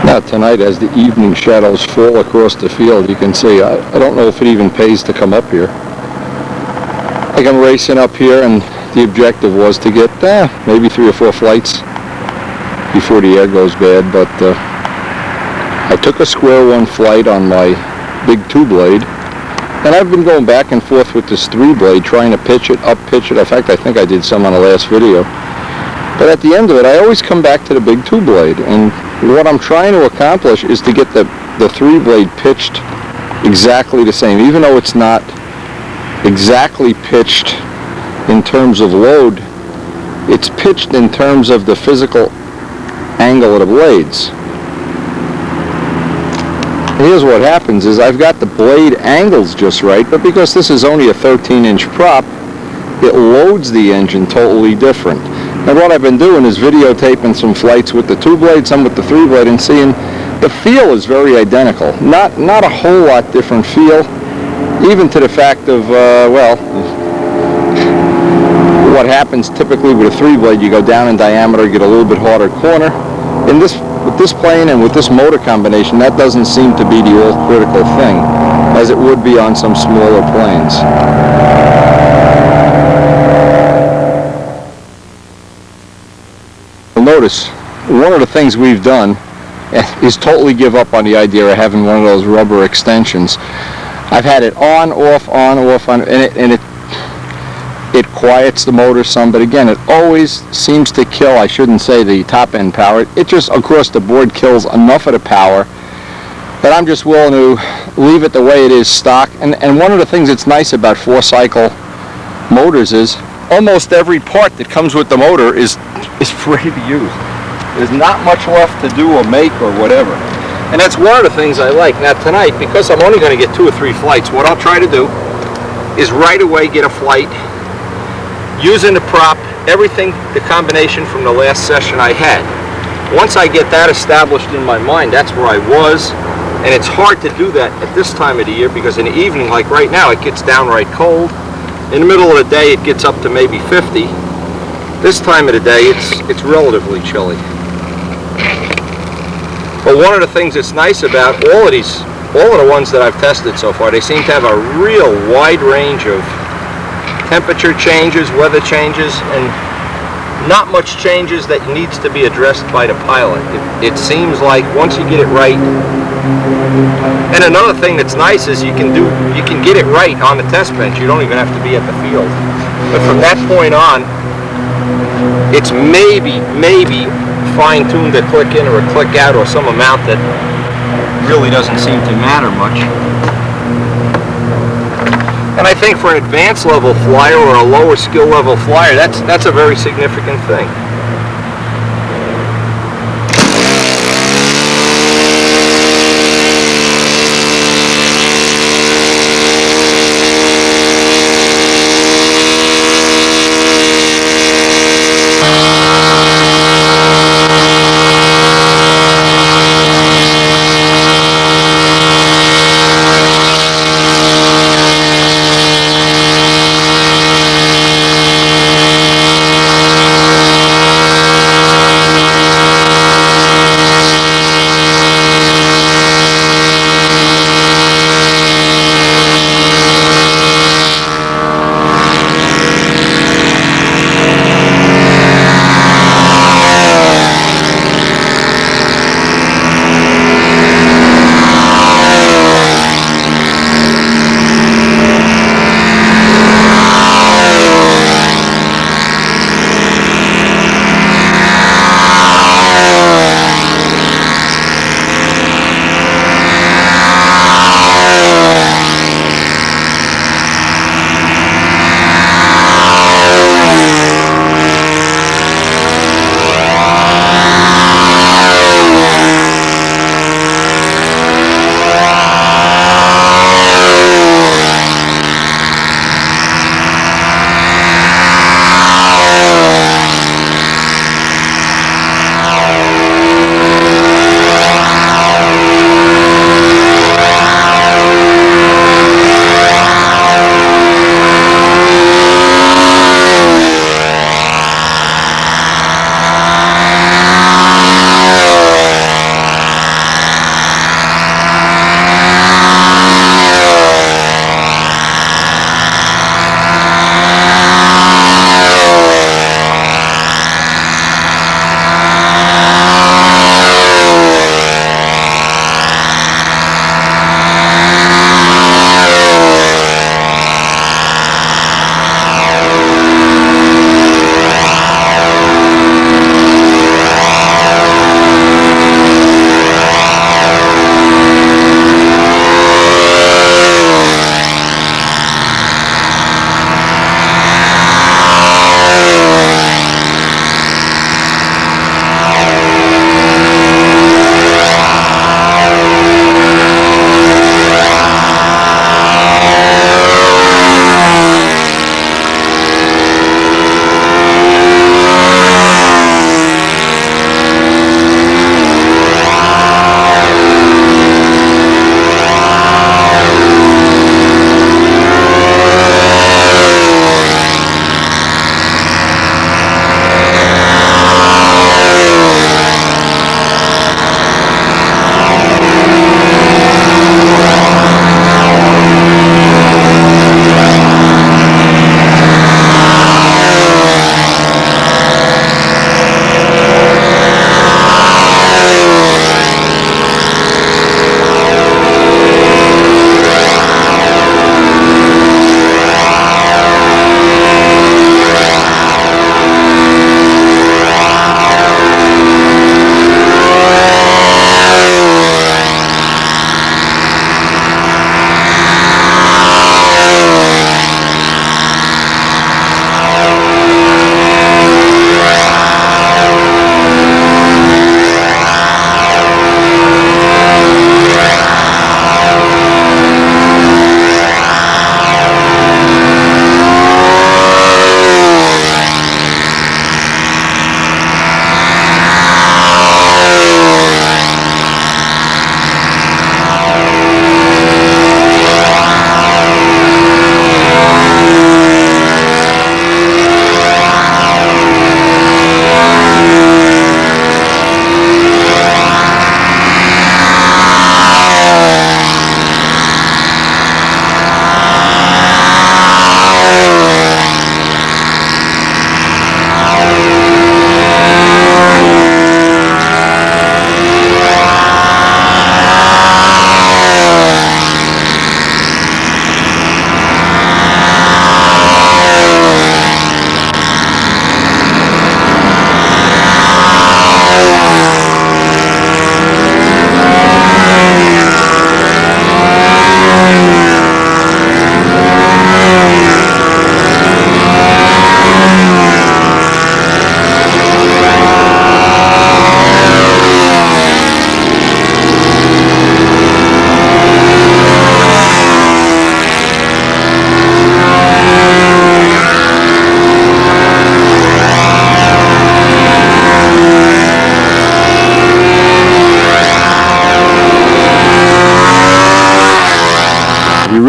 Now tonight, as the evening shadows fall across the field, you can see, I don't know if it even pays to come up here. Like I'm racing up here, and the objective was to get maybe 3 or 4 flights before the air goes bad, but I took a square one flight on my big 2-blade, and I've been going back and forth with this 3-blade, trying to pitch it, up pitch it. In fact, I think I did some on the last video. But at the end of it, I always come back to the big 2-blade, and what I'm trying to accomplish is to get the 3-blade pitched exactly the same, even though it's not exactly pitched in terms of load. It's pitched in terms of the physical angle of the blades. Here's what happens is I've got the blade angles just right, but because this is only a 13-inch prop, it loads the engine totally different. And what I've been doing is videotaping some flights with the 2-blade, some with the 3-blade, and seeing the feel is very identical. Not a whole lot different feel, even to the fact of, well, what happens typically with a 3-blade, you go down in diameter, get a little bit harder corner. With this plane and with this motor combination, that doesn't seem to be the all-critical thing, as it would be on some smaller planes. Notice, one of the things we've done is totally give up on the idea of having one of those rubber extensions. I've had it on, off, and it quiets the motor some, but again, it always seems to kill, I shouldn't say the top end power, it just across the board kills enough of the power that I'm just willing to leave it the way it is stock. And one of the things that's nice about 4-cycle motors is almost every part that comes with the motor is ready to use. There's not much left to do or make or whatever. And that's one of the things I like. Now tonight, because I'm only going to get 2 or 3 flights, what I'll try to do is right away get a flight using the prop, everything, the combination from the last session I had. Once I get that established in my mind, that's where I was. And it's hard to do that at this time of the year because in the evening, like right now, it gets downright cold. In the middle of the day, it gets up to maybe 50. This time of the day, it's relatively chilly. But one of the things that's nice about all of the ones that I've tested so far, they seem to have a real wide range of temperature changes, weather changes, and not much changes that needs to be addressed by the pilot. It seems like once you get it right. And another thing that's nice is you can get it right on the test bench. You don't even have to be at the field. But from that point on, it's maybe fine-tuned a click in or a click out or some amount that really doesn't seem to matter much. And I think for an advanced level flyer or a lower skill level flyer, that's a very significant thing.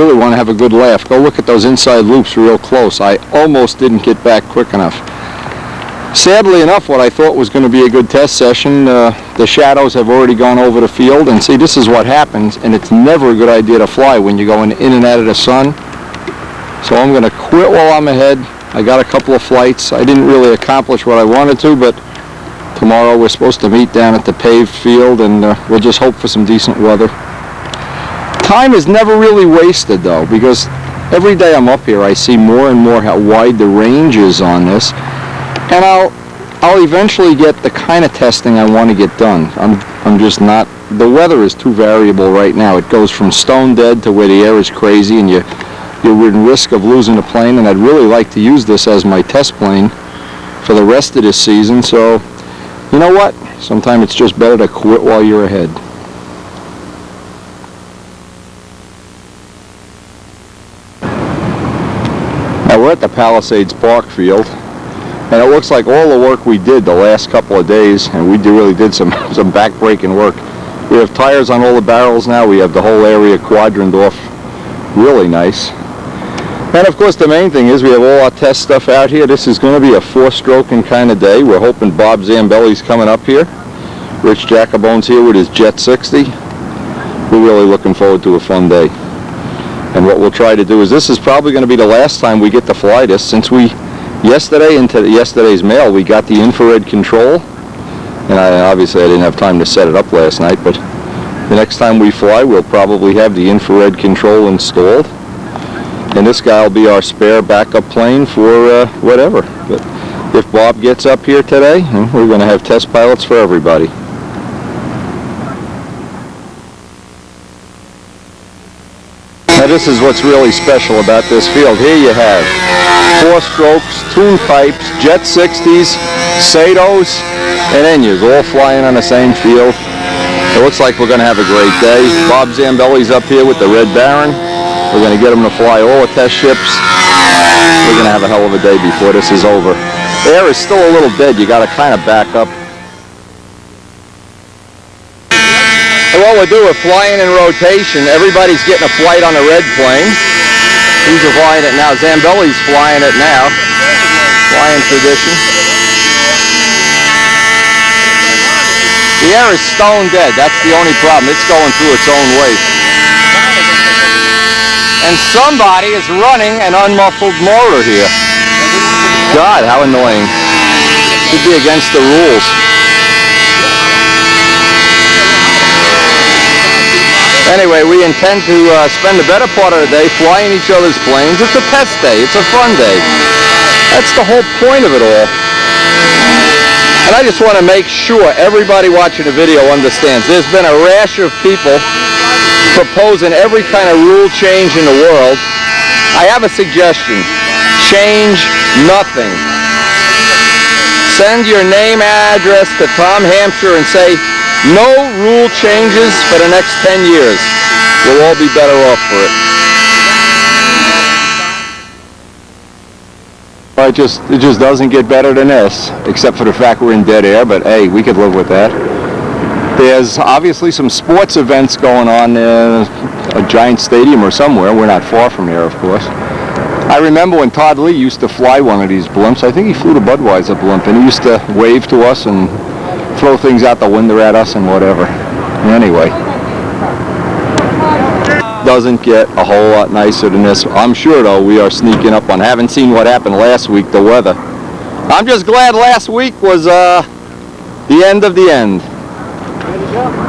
really want to have a good laugh, go look at those inside loops real close. I almost didn't get back quick enough. Sadly enough, what I thought was going to be a good test session, the shadows have already gone over the field, and see, this is what happens, and it's never a good idea to fly when you're going in and out of the sun. So I'm going to quit while I'm ahead. I got a couple of flights. I didn't really accomplish what I wanted to, but tomorrow we're supposed to meet down at the paved field, and we'll just hope for some decent weather. Time is never really wasted, though, because every day I'm up here I see more and more how wide the range is on this. And I'll eventually get the kind of testing I want to get done. I'm just not, the weather is too variable right now. It goes from stone dead to where the air is crazy and you're in risk of losing the plane, and I'd really like to use this as my test plane for the rest of this season. So, you know what? Sometimes it's just better to quit while you're ahead. Now we're at the Palisades Park field. And it looks like all the work we did the last couple of days, and we really did some back-breaking work. We have tires on all the barrels now. We have the whole area quadrant off. Really nice. And of course the main thing is we have all our test stuff out here. This is going to be a four-stroking kind of day. We're hoping Bob Zambelli's coming up here. Rich Jacobone's here with his Jet 60. We're really looking forward to a fun day. And what we'll try to do is, this is probably going to be the last time we get to fly this, since yesterday, into yesterday's mail, we got the infrared control, and obviously I didn't have time to set it up last night, but the next time we fly we'll probably have the infrared control installed, and this guy will be our spare backup plane for whatever. But if Bob gets up here today, we're going to have test pilots for everybody. Now this is what's really special about this field. Here you have 4 strokes, tune pipes, Jet 60s, Satos, and Enyas, all flying on the same field. It looks like we're going to have a great day. Bob Zambelli's up here with the Red Baron. We're going to get him to fly all the test ships. We're going to have a hell of a day before this is over. The air is still a little dead. You got to kind of back up. And what we'll do, we're flying in rotation. Everybody's getting a flight on the red plane. He's flying it now. Zambelli's flying it now. Flying tradition. The air is stone dead. That's the only problem. It's going through its own weight. And somebody is running an unmuffled motor here. God, how annoying. Should be against the rules. Anyway, we intend to spend the better part of the day flying each other's planes. It's a test day. It's a fun day. That's the whole point of it all. And I just want to make sure everybody watching the video understands. There's been a rash of people proposing every kind of rule change in the world. I have a suggestion. Change nothing. Send your name, address to Tom Hampshire and say, no rule changes for the next 10 years. We'll all be better off for it. It just doesn't get better than this, except for the fact we're in dead air, but hey, we could live with that. There's obviously some sports events going on in a giant stadium or somewhere. We're not far from here, of course. I remember when Todd Lee used to fly one of these blimps. I think he flew the Budweiser blimp, and he used to wave to us and throw things out the window at us and whatever. Anyway, doesn't get a whole lot nicer than this. I'm sure, though, we are sneaking up on. Haven't seen what happened last week, the weather. I'm just glad last week was the end of the end. Ready to go.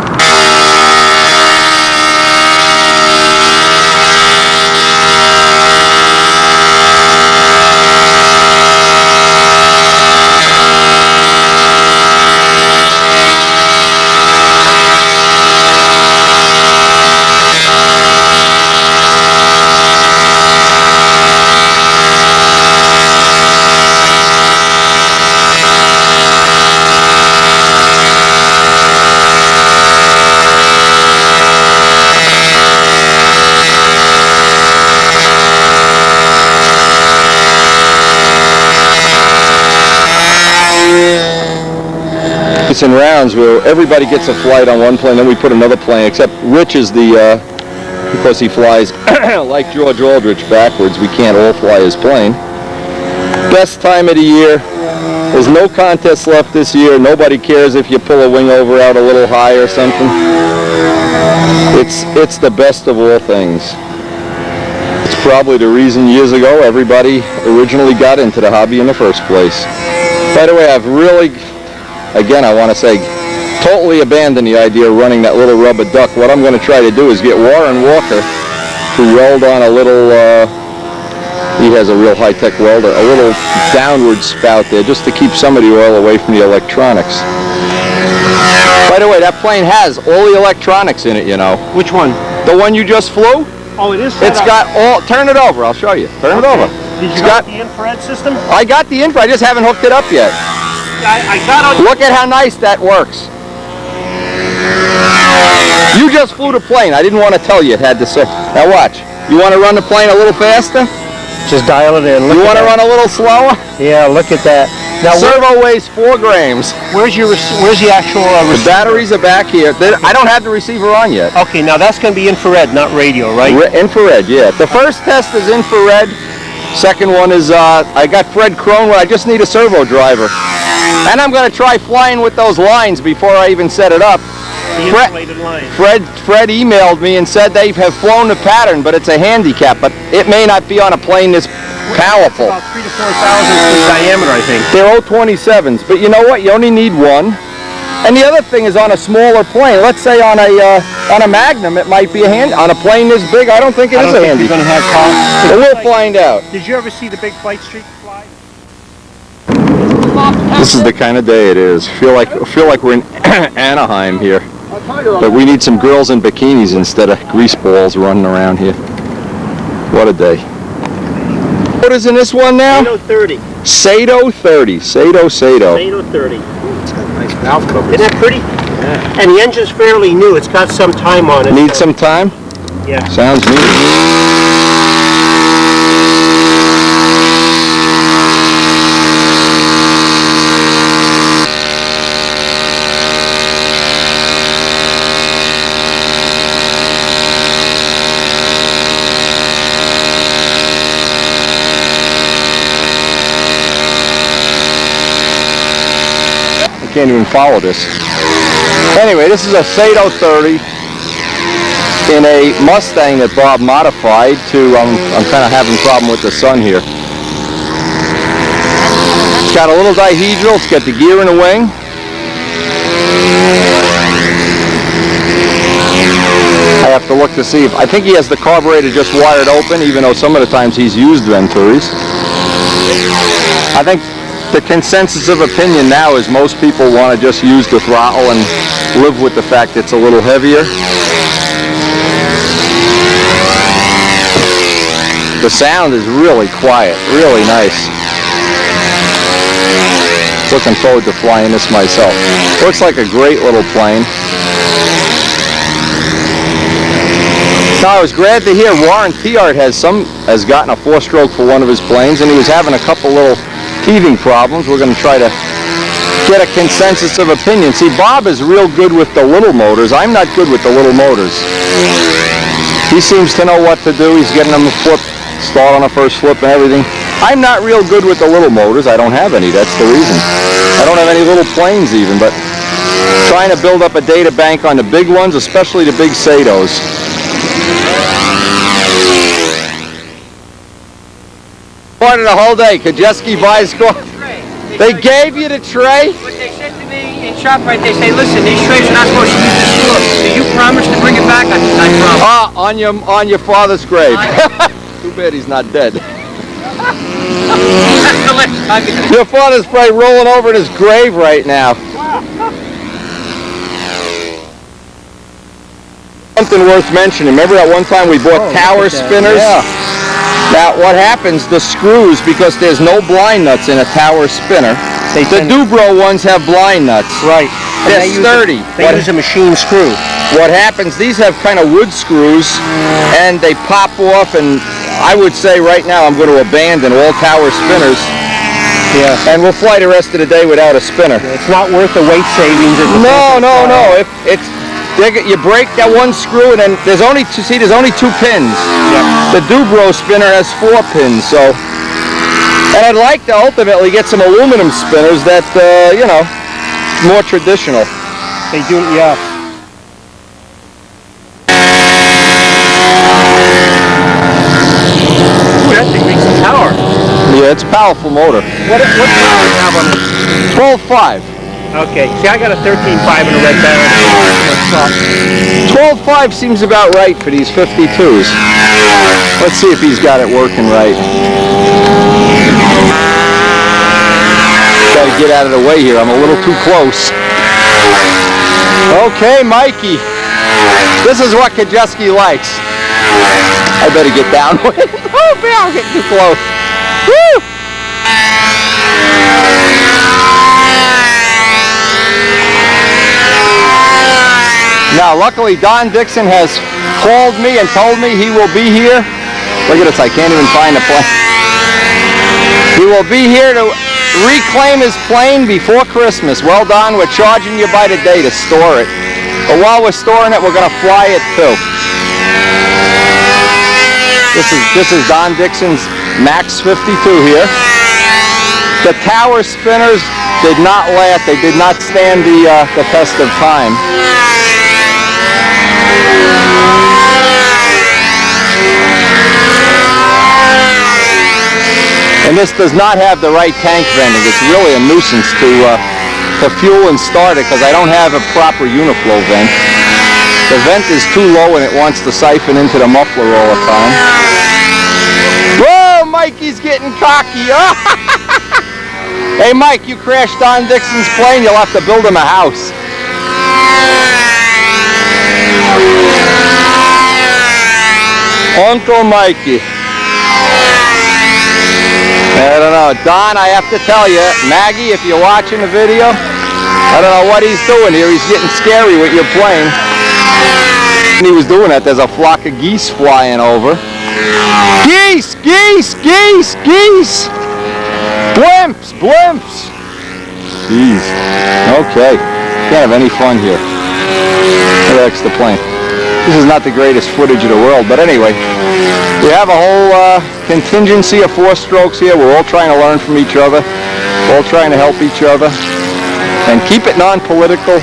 In rounds where everybody gets a flight on one plane, then we put another plane, except Rich is the because he flies like George Aldrich backwards. We can't all fly his plane. Best time of the year. There's no contest left this year. Nobody cares if you pull a wing over out a little high or something. It's the best of all things. It's probably the reason years ago everybody originally got into the hobby in the first place. By the way, I've really, again, I want to say, totally abandoned the idea of running that little rubber duck. What I'm going to try to do is get Warren Walker to weld on a little, he has a real high-tech welder, a little downward spout there just to keep some of the oil away from the electronics. By the way, that plane has all the electronics in it, you know. Which one? The one you just flew? Oh, it is. It's got all, turn it over, I'll show you. Turn it over. Did you got the infrared system? I got the infrared, I just haven't hooked it up yet. I got on. Look at how nice that works. You just flew the plane. I didn't want to tell you it had to say. Now watch. You want to run the plane a little faster? Just dial it in. You want to run a little slower? Yeah, look at that. Now, servo weighs 4 grams. Where's the actual receiver? The batteries are back here. I don't have the receiver on yet. Okay, now that's going to be infrared, not radio, right? Infrared, yeah. The first test is infrared. Second one is, I got Fred Cronwell. I just need a servo driver. And I'm going to try flying with those lines before I even set it up. The insulated line. Fred emailed me and said they have flown the pattern, but it's a handicap. But it may not be on a plane this powerful. About 3,000 to 4,000 in diameter, I think. They're 027s, but you know what? You only need one. And the other thing is on a smaller plane. Let's say on a Magnum, it might be a hand. On a plane this big, I don't think it is a handicap. You're going to have costs. But we'll find out. Did you ever see the big Flight Streak fly? This is the kind of day it is. Feel like we're in Anaheim here. But we need some girls in bikinis instead of grease balls running around here. What a day. What is in this one now? Sato 30. Sato 30. Sato. Sato 30. It's got nice valve covers. Isn't that pretty? Yeah. And the engine's fairly new. It's got some time on it. Need some time? Yeah. Sounds neat. Can't even follow this. Anyway, this is a Sato 30 in a Mustang that Bob modified to, I'm kind of having a problem with the sun here. It's got a little dihedral, it's got the gear in the wing. I have to look to see if, I think he has the carburetor just wired open, even though some of the times he's used Venturis. I think the consensus of opinion now is most people want to just use the throttle and live with the fact it's a little heavier. The sound is really quiet, really nice. Looking forward to flying this myself. Looks like a great little plane. Now I was glad to hear Warren Tiart has gotten a 4-stroke for one of his planes, and he was having a couple little teething problems. We're going to try to get a consensus of opinion. See, Bob is real good with the little motors. I'm not good with the little motors. He seems to know what to do. He's getting them a flip, start on a first flip and everything. I'm not real good with the little motors. I don't have any. That's the reason. I don't have any little planes even, but trying to build up a data bank on the big ones, especially the big Satos. Part of the whole day, Kajeski buys score. They gave you the tray? What they said to me in ShopRite, they say, listen, these trays are not supposed to use this floor. Do you promise to bring it back? I promise. Ah, on your father's grave. Too bad he's not dead. Your father's probably rolling over in his grave right now. Something worth mentioning. Remember that one time we bought tower spinners? Yeah. Now, what happens, the screws, because there's no blind nuts in a tower spinner, the Dubro ones have blind nuts. Right. They're sturdy. They use a machine screw. What happens, these have kind of wood screws, and they pop off, and I would say right now I'm going to abandon all tower spinners. Yeah. And we'll fly the rest of the day without a spinner. It's not worth the weight savings. No. you break that one screw, and then there's only two pins. Yeah. The Dubro spinner has 4 pins, so. And I'd like to ultimately get some aluminum spinners that, you know, more traditional. They do, yeah. Ooh, that thing makes some power. Yeah, it's a powerful motor. What power do you have on it? 12.5. Okay, see, I got a 13.5 in a red barrel. 12.5 seems about right for these 52s. Let's see if he's got it working right. Gotta get out of the way here. I'm a little too close. Okay, Mikey. This is what Kajeski likes. I better get down with it. Oh, man, I'm getting too close. Woo! Now, luckily, Don Dixon has called me and told me he will be here. Look at this, I can't even find the plane. He will be here to reclaim his plane before Christmas. Well, Don, we're charging you by the day to store it. But while we're storing it, we're going to fly it too. This is Don Dixon's Max 52 here. The tower spinners did not last. They did not stand the test of time. And this does not have the right tank venting. It's really a nuisance to fuel and start it because I don't have a proper uniflow vent. The vent is too low and it wants to siphon into the muffler all the time. Whoa, Mikey's getting cocky. Hey, Mike, you crashed Don Dixon's plane, you'll have to build him a house. Uncle Mikey. I don't know. Don, I have to tell you, Maggie, if you're watching the video, I don't know what he's doing here. He's getting scary with your plane. And he was doing that. There's a flock of geese flying over. Geese! Geese! Geese! Geese! Blimps! Blimps! Jeez. Okay. Can't have any fun here. That's the plane. This is not the greatest footage of the world, but anyway, we have a whole contingency of 4 strokes here. We're all trying to learn from each other. We're all trying to help each other. And keep it non-political.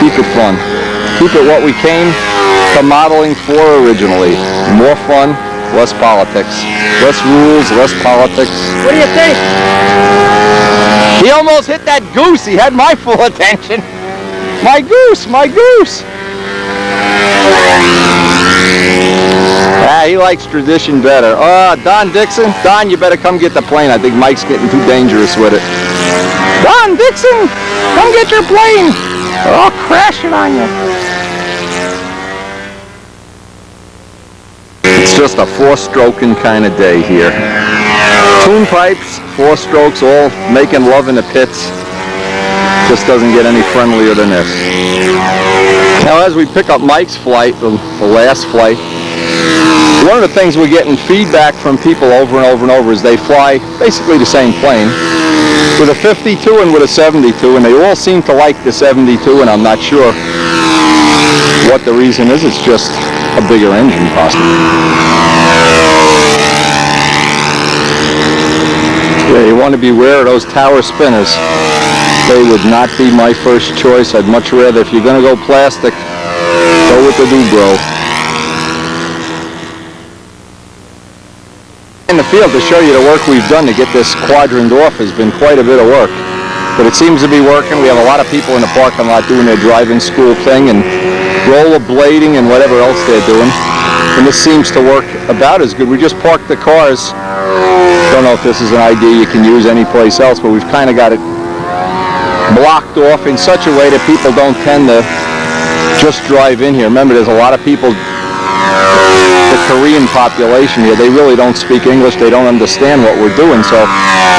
Keep it fun. Keep it what we came to modeling for originally. More fun, less politics. Less rules, less politics. What do you think? He almost hit that goose. He had my full attention. My goose, my goose. Ah, he likes tradition better. Don Dixon, Don, you better come get the plane. I think Mike's getting too dangerous with it. Don Dixon, come get your plane. They're all crashing on you. It's just a 4-stroking kind of day here. Tune pipes, 4 strokes, all making love in the pits. Just doesn't get any friendlier than this. Now, as we pick up Mike's flight, the last flight, one of the things we're getting feedback from people over and over and over is they fly basically the same plane with a 52 and with a 72, and they all seem to like the 72, and I'm not sure what the reason is. It's just a bigger engine, possibly. Yeah, you want to beware of those tower spinners. They would not be my first choice. I'd much rather, if you're going to go plastic, go with the Dubro. In the field to show you the work we've done to get this quadrant off has been quite a bit of work. But it seems to be working. We have a lot of people in the parking lot doing their driving school thing and rollerblading and whatever else they're doing. And this seems to work about as good. We just parked the cars. Don't know if this is an idea you can use anyplace else, but we've kind of got it blocked off in such a way that people don't tend to just drive in here. Remember, there's a lot of people, the Korean population here, they really don't speak English. They don't understand what we're doing, so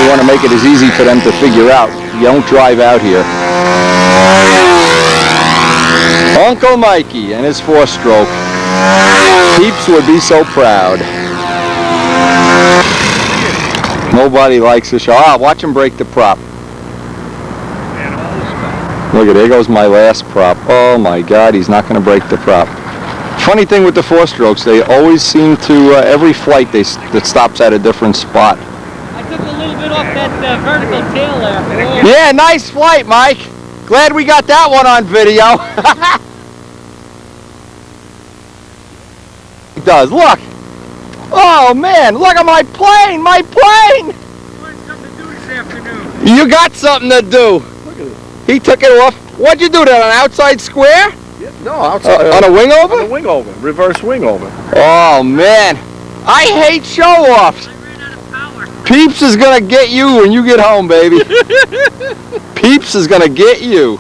we want to make it as easy for them to figure out. You don't drive out here. Uncle Mikey and his 4-stroke. Peeps would be so proud. Nobody likes the show. Ah, watch him break the prop. Look at, there goes my last prop. Oh my God, he's not going to break the prop. Funny thing with the four-strokes, they always seem to, every flight that stops at a different spot. I took a little bit off that vertical tail there. Oh. Yeah, nice flight, Mike. Glad we got that one on video. It does, look. Oh man, look at my plane, my plane! Something to do this afternoon. You got something to do. He took it off. What'd you do, that on outside square? Yeah, no, outside. On a wing over? On a wing over. Reverse wing over. Oh man, I hate show-offs. I ran out of power. Peeps is gonna get you when you get home, baby. Peeps is gonna get you.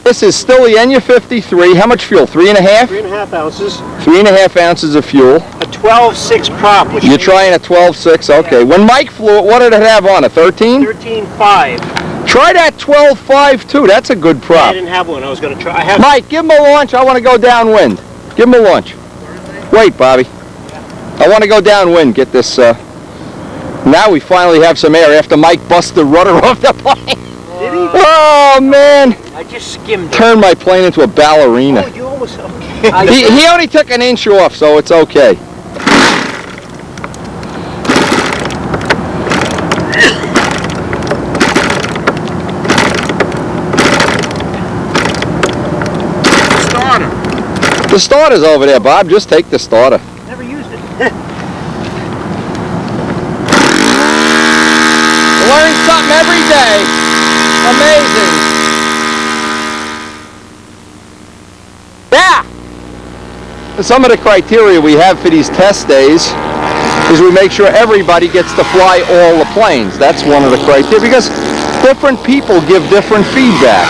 This is still the Enya 53. How much fuel? 3.5? 3.5 ounces. 3.5 ounces of fuel. A 12.6 prop. Which You're means trying a 12.6, okay. When Mike flew it, what did it have on it, 13? 13.5. Try that 12.5 too, that's a good I prop. didn't have one. I was going to try. I have. Mike, give him a launch, I want to go downwind. Give him a launch. Wait, Bobby. I want to go downwind, get this, now we finally have some air after Mike busted the rudder off the plane. Did he? Oh man! I just skimmed it. Turned my plane into a ballerina. Oh, you almost. Okay. He only took an inch off, so it's okay. Starter. The starter's over there, Bob. Just take the starter. Never used it. Learn something every day. Amazing. Yeah! Some of the criteria we have for these test days is we make sure everybody gets to fly all the planes. That's one of the criteria because different people give different feedback.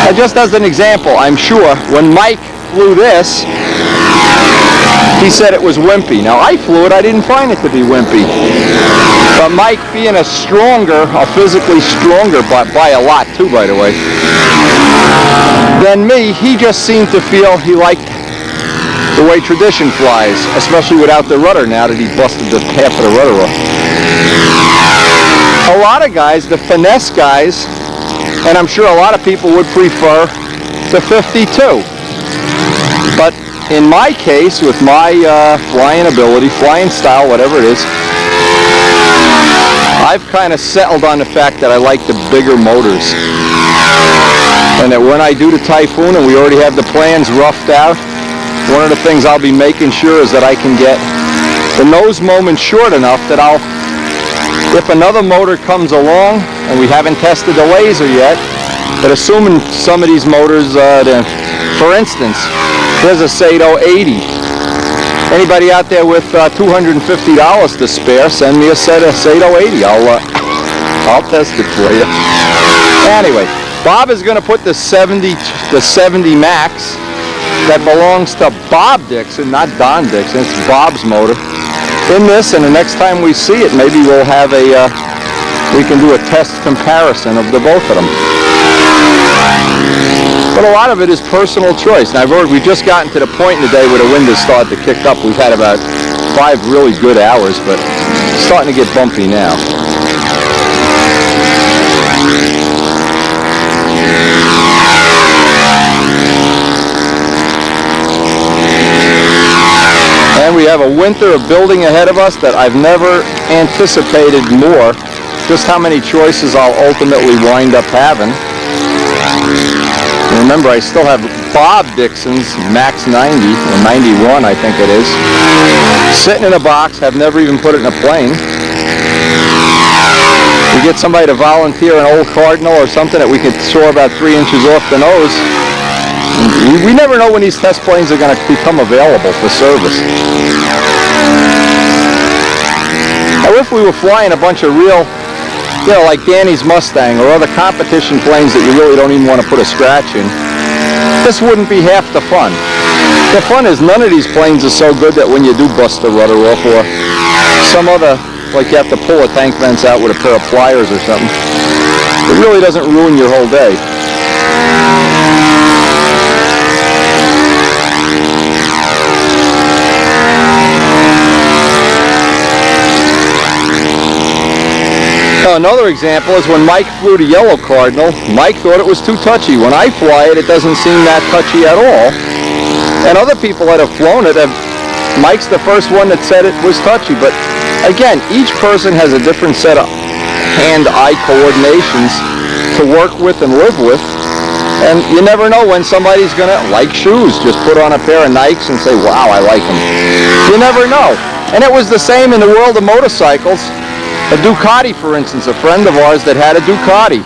Now, just as an example, I'm sure when Mike flew this, he said it was wimpy. Now I flew it, I didn't find it to be wimpy. But Mike, being a physically stronger, but by a lot too, by the way, than me, he just seemed to feel he liked the way Tradition flies, especially without the rudder now that he busted the half of the rudder off. A lot of guys, the finesse guys, and I'm sure a lot of people would prefer the 52. But in my case, with my flying ability, flying style, whatever it is, I've kind of settled on the fact that I like the bigger motors. And that when I do the Typhoon and we already have the plans roughed out, one of the things I'll be making sure is that I can get the nose moment short enough that if another motor comes along, and we haven't tested the laser yet, but assuming some of these motors, for instance, there's a Sato 80. Anybody out there with $250 to spare, send me a set of Sato 80. I'll test it for you. Anyway, Bob is going to put the 70 Max that belongs to Bob Dixon, not Don Dixon. It's Bob's motor. In this, and the next time we see it, maybe we'll have we can do a test comparison of the both of them. But a lot of it is personal choice. Now we've just gotten to the point in the day where the wind has started to kick up. We've had about 5 really good hours, but it's starting to get bumpy now. And we have a winter of building ahead of us that I've never anticipated more. Just how many choices I'll ultimately wind up having. And remember, I still have Bob Dixon's Max 90, or 91 I think it is, sitting in a box. Have never even put it in a plane. We get somebody to volunteer an old Cardinal or something that we could soar about 3 inches off the nose. We never know when these test planes are going to become available for service. Now, if we were flying a bunch of real, like Danny's Mustang or other competition planes that you really don't even want to put a scratch in, this wouldn't be half the fun. The fun is none of these planes are so good that when you do bust the rudder off or some other, like you have to pull a tank vents out with a pair of pliers or something, it really doesn't ruin your whole day. Oh another example is when Mike flew the Yellow Cardinal. Mike thought it was too touchy. When I fly it, it doesn't seem that touchy at all. And other people that have flown it, Mike's the first one that said it was touchy. But again, each person has a different set of hand-eye coordinations to work with and live with. And you never know when somebody's going to like shoes. Just put on a pair of Nikes and say, wow, I like them. You never know. And it was the same in the world of motorcycles. A Ducati, for instance, a friend of ours that had a Ducati.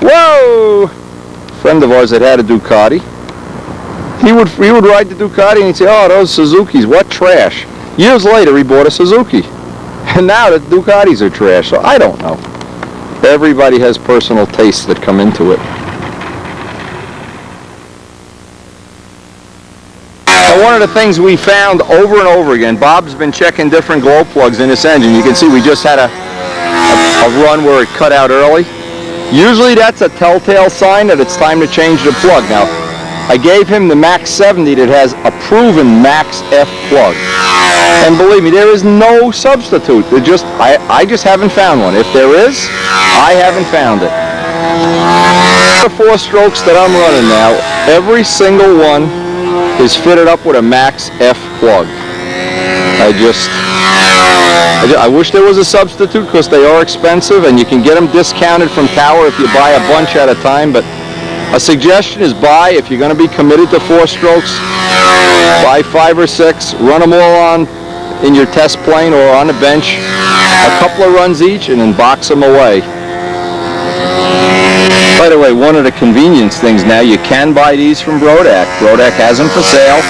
Whoa! A friend of ours that had a Ducati. He would ride the Ducati and he'd say, oh, those Suzukis, what trash. Years later, he bought a Suzuki. And now the Ducatis are trash. So I don't know. Everybody has personal tastes that come into it. One of the things we found over and over again, Bob's been checking different glow plugs in this engine. You can see we just had a run where it cut out early. Usually that's a telltale sign that it's time to change the plug. Now, I gave him the Max 70 that has a proven Max F plug. And believe me, there is no substitute. I just haven't found one. If there is, I haven't found it. The 4 strokes that I'm running now, every single one is fitted up with a Max F plug. I wish there was a substitute because they are expensive and you can get them discounted from Tower if you buy a bunch at a time, but a suggestion is buy, if you're going to be committed to 4 strokes, buy 5 or 6, run them all on in your test plane or on the bench, a couple of runs each, and then box them away. By the way, one of the convenience things now, you can buy these from Brodak. Brodak has them for sale.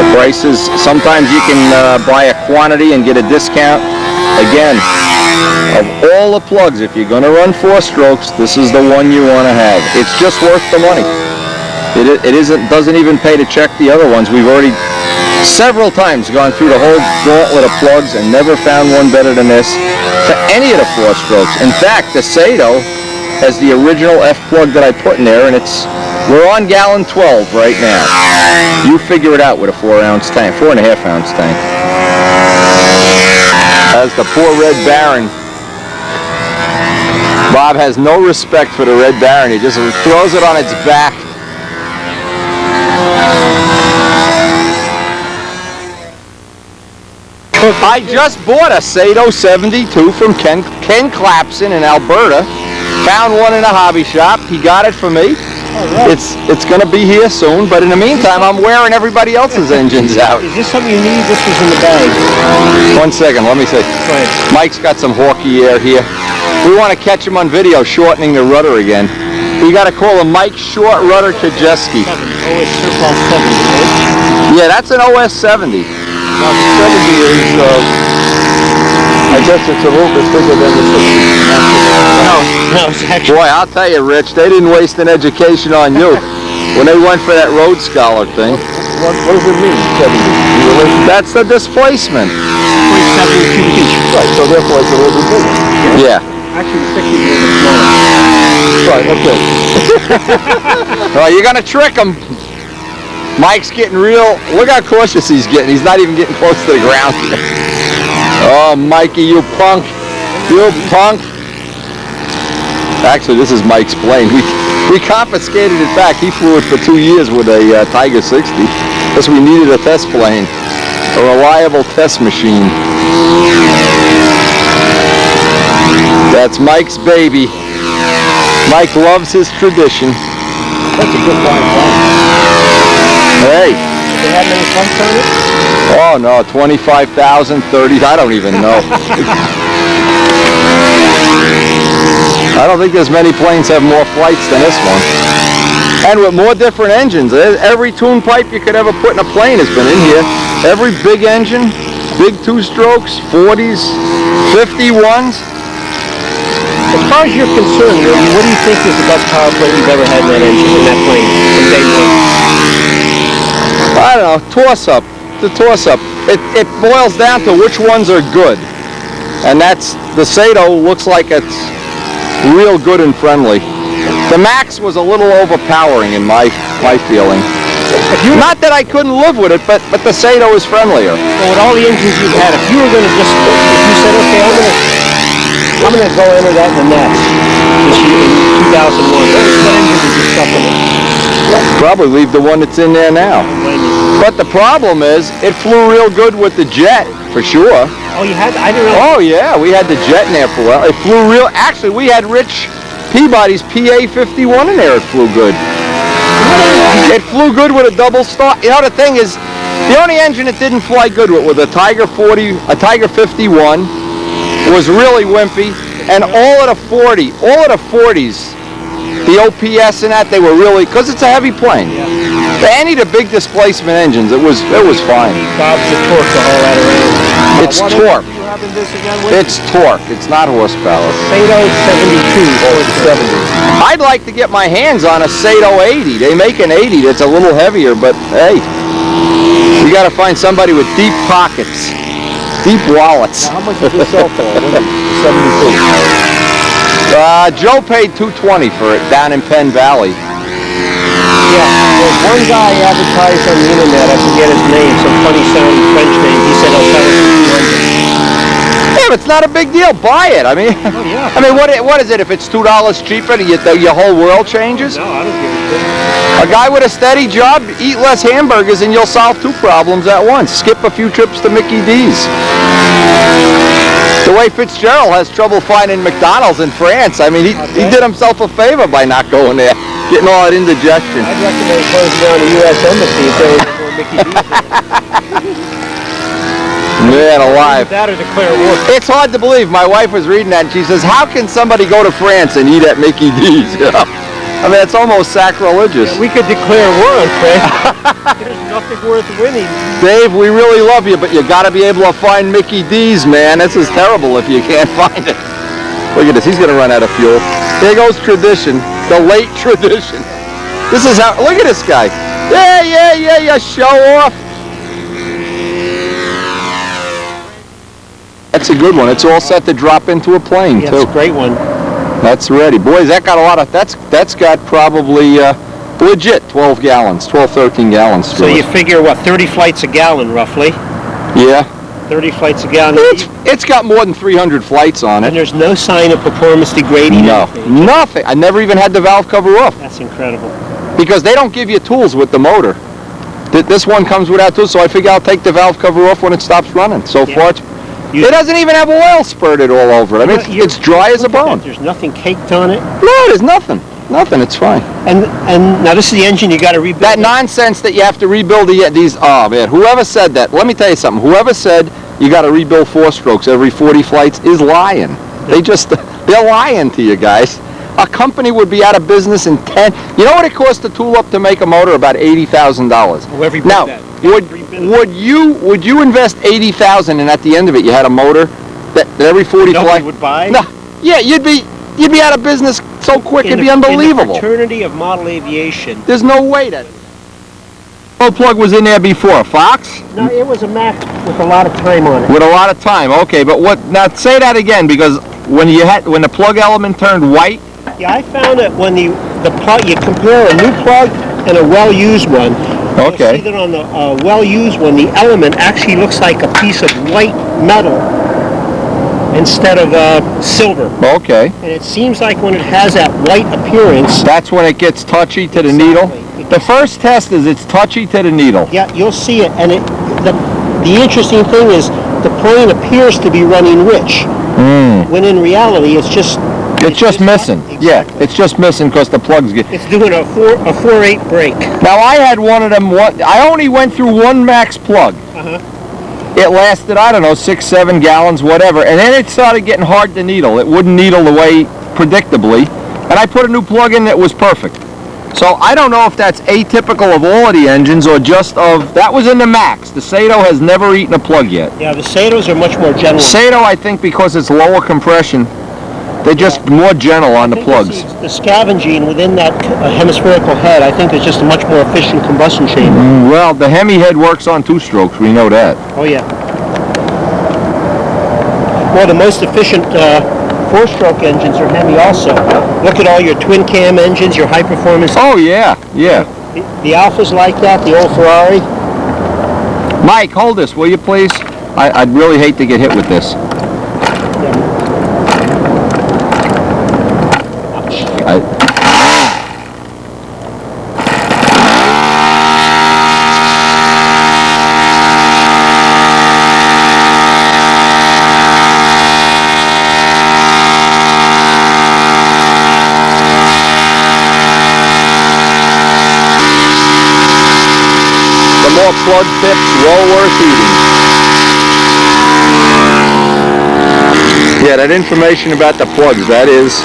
The prices, sometimes you can buy a quantity and get a discount. Again, of all the plugs, if you're going to run 4 strokes, this is the one you want to have. It's just worth the money. Doesn't even pay to check the other ones. We've already several times gone through the whole gauntlet of plugs and never found one better than this for any of the 4 strokes. In fact, the Sato has the original F plug that I put in there, and we're on gallon 12 right now. You figure it out with a 4-ounce tank, 4.5-ounce tank. As the poor Red Baron. Bob has no respect for the Red Baron. He just throws it on its back. I just bought a Sato 72 from Ken Clapson in Alberta. Found one in a hobby shop. He got it for me. Right. It's going to be here soon, but in the meantime, I'm wearing everybody else's engines out. Is this something you need? This was in the bag. 1 second, let me see. Go ahead. Mike's got some Hawkeye air here. We want to catch him on video shortening the rudder again. We got to call him Mike Short Rudder Kajeski. Yeah, that's an OS 70. Now the 70 is, I guess it's a little bit bigger than the 60. No, it's actually... Boy, I'll tell you, Rich, they didn't waste an education on you when they went for that Rhodes Scholar thing. What does it mean, 70? That's the displacement. 0.7 cubic inch. Right, so therefore it's a little bit bigger. Yeah. Actually, the 60 is a little bit smaller. Right, okay. Well, you're going to trick him. Mike's getting real. Look how cautious he's getting. He's not even getting close to the ground. Oh, Mikey, you punk. You punk. Actually, this is Mike's plane. We confiscated it back. He flew it for 2 years with a Tiger 60 because we needed a test plane, a reliable test machine. That's Mike's baby. Mike loves his tradition. That's a good flying plane. Hey. Did they have many funks on it? Oh no, 25,000, 30, I don't even know. I don't think there's many planes have more flights than this one. And with more different engines. Every tune pipe you could ever put in a plane has been in here. Every big engine, big 2-strokes, 40s, 51s. As far as you're concerned, what do you think is the best power plate you've ever had in that engine, in that plane, from day one? I don't know, toss-up. The toss-up. It boils down to which ones are good. And that's, the Sato looks like it's real good and friendly. The Max was a little overpowering in my feeling. Not that I couldn't live with it, but the Sato is friendlier. So with all the engines you've had, if you were going to just, if you said, okay, I'm going to I'm going to go enter that in the nest this year in 2001. What engine did you stuff in it? Probably leave the one that's in there now. But the problem is, it flew real good with the jet, for sure. Oh, you had? I didn't know. Oh yeah, we had the jet in there for a while. It flew real. Actually, we had Rich Peabody's PA-51 in there. It flew good. It flew good with a double star. You know, the thing is, the only engine it didn't fly good with a Tiger 40, a Tiger 51, was really wimpy, and all of the 40s, the OPS and that, they were really, because it's a heavy plane. Any of the big displacement engines, it was fine. Bob's the torque to haul that around. It's torque. It's torque. It's not horsepower. Sato 72 or 70. I'd like to get my hands on a Sato 80. They make an 80 that's a little heavier, but hey, you got to find somebody with deep pockets, deep wallets. Now, how much did you sell for it? 72. Joe paid $220 for it down in Penn Valley. Yeah, there's one guy advertised on the internet, I forget his name, some funny sounding French name. He said he'll sell it for $200. Yeah, but it's not a big deal. Buy it. I mean, Oh, yeah. I mean, what is it? If it's $2 cheaper, your whole world changes? No, I don't give a shit. A guy with a steady job, eat less hamburgers, and you'll solve two problems at once. Skip a few trips to Mickey D's. The way Fitzgerald has trouble finding McDonald's in France, I mean, he did himself a favor by not going there, getting all that indigestion. I'd recommend closing down the U.S. Embassy and saying we're going Mickey D's. Man alive. That or declare war. It's hard to believe. My wife was reading that, and she says, how can somebody go to France and eat at Mickey D's? I mean, it's almost sacrilegious. We could declare war on France. There's nothing worth winning. Dave, we really love you, but you got to be able to find Mickey D's, man. This is terrible if you can't find it. Look at this. He's going to run out of fuel. There goes tradition, the late tradition. This is how, look at this guy. Yeah, show off. That's a good one. It's all set to drop into a plane, Yeah, too. it's a great one. That's ready. Boys, that got a lot of, that's got probably legit 12 gallons, 12, 13 gallons. So you figure, what, 30 flights a gallon, roughly? Yeah. 30 flights a gallon. It's got more than 300 flights on And it. there's no sign of performance degrading? No, nothing. I never even had the valve cover off That's incredible. because they don't give you tools with the motor. This one comes without tools, so I figure I'll take the valve cover off when it stops running. So far, it doesn't even have oil spurted all over it. I mean, it's dry as a bone. There's nothing caked on it. No, there's nothing. Nothing. It's fine. And now this is the engine you got to rebuild. That nonsense that you have to rebuild these. Oh man, whoever said that? Let me tell you something. Whoever said you got to rebuild 4-strokes every 40 flights is lying. They're lying to you guys. A company would be out of business in 10. You know what it costs to tool up to make a motor? About $80,000. Whoever built Now, that. would you invest $80,000 and at the end of it you had a motor that every 40 Nobody flight would buy? No. Yeah, you'd be out of business so quick it'd be unbelievable. In the fraternity of model aviation. There's no way that. What plug was in there before? Fox? No, it was a Mac with a lot of time on it. With a lot of time. Okay, but what? Now say that again, because when the plug element turned white. Yeah, I found that when the plug, you compare a new plug and a well-used one. Okay. You'll see that on the well-used one, the element actually looks like a piece of white metal instead of silver. Okay. And it seems like when it has that white appearance. That's when it gets touchy to the needle. The first test is it's touchy to the needle. Yeah, you'll see it, and the interesting thing is the plane appears to be running rich, when in reality it's just missing. Exactly. Yeah, it's just missing because the plugs get. It's doing a 4/8 break. Now I had one of them. I only went through one max plug. It lasted, I don't know, 6-7 gallons, whatever, and then it started getting hard to needle. It wouldn't needle the way predictably, and I put a new plug in that was perfect. So I don't know if that's atypical of all of the engines or just of, that was in the Max. The Sato has never eaten a plug yet. Yeah, the Satos are much more gentle. Sato, I think, because it's lower compression, they're just more gentle on the plugs. The scavenging within that hemispherical head, I think there's just a much more efficient combustion chamber. Well, the Hemi head works on 2-strokes, we know that. Oh yeah. Well, the most efficient 4-stroke engines are Hemi also. Look at all your twin cam engines, your high performance. Oh yeah, yeah. The Alphas like that, the old Ferrari. Mike, hold this, will you please? I'd really hate to get hit with this. More plug tips, well worth eating. Yeah, that information about the plugs, that is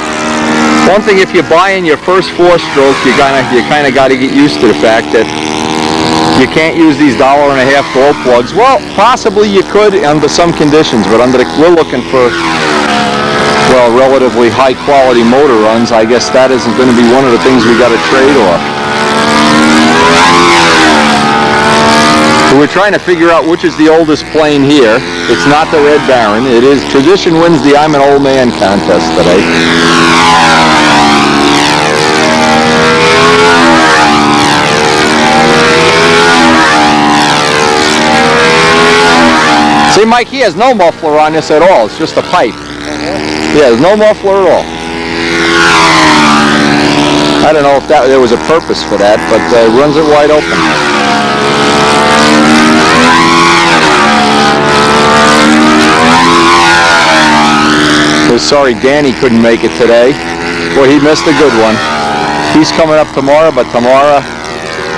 one thing. If you're buying your first 4-stroke, you kind of got to get used to the fact that you can't use these $1.50 glow plugs. Well, possibly you could under some conditions, but we're looking for, well, relatively high quality motor runs. I guess that isn't going to be one of the things we got to trade off. We're trying to figure out which is the oldest plane here. It's not the Red Baron. It is Tradition Wins the I'm an Old Man contest today. See, Mike, he has no muffler on this at all. It's just a pipe. Yeah, there's no muffler at all. I don't know if there was a purpose for that, but it runs it wide open. We're sorry Danny couldn't make it today. Boy, he missed a good one. He's coming up tomorrow, but tomorrow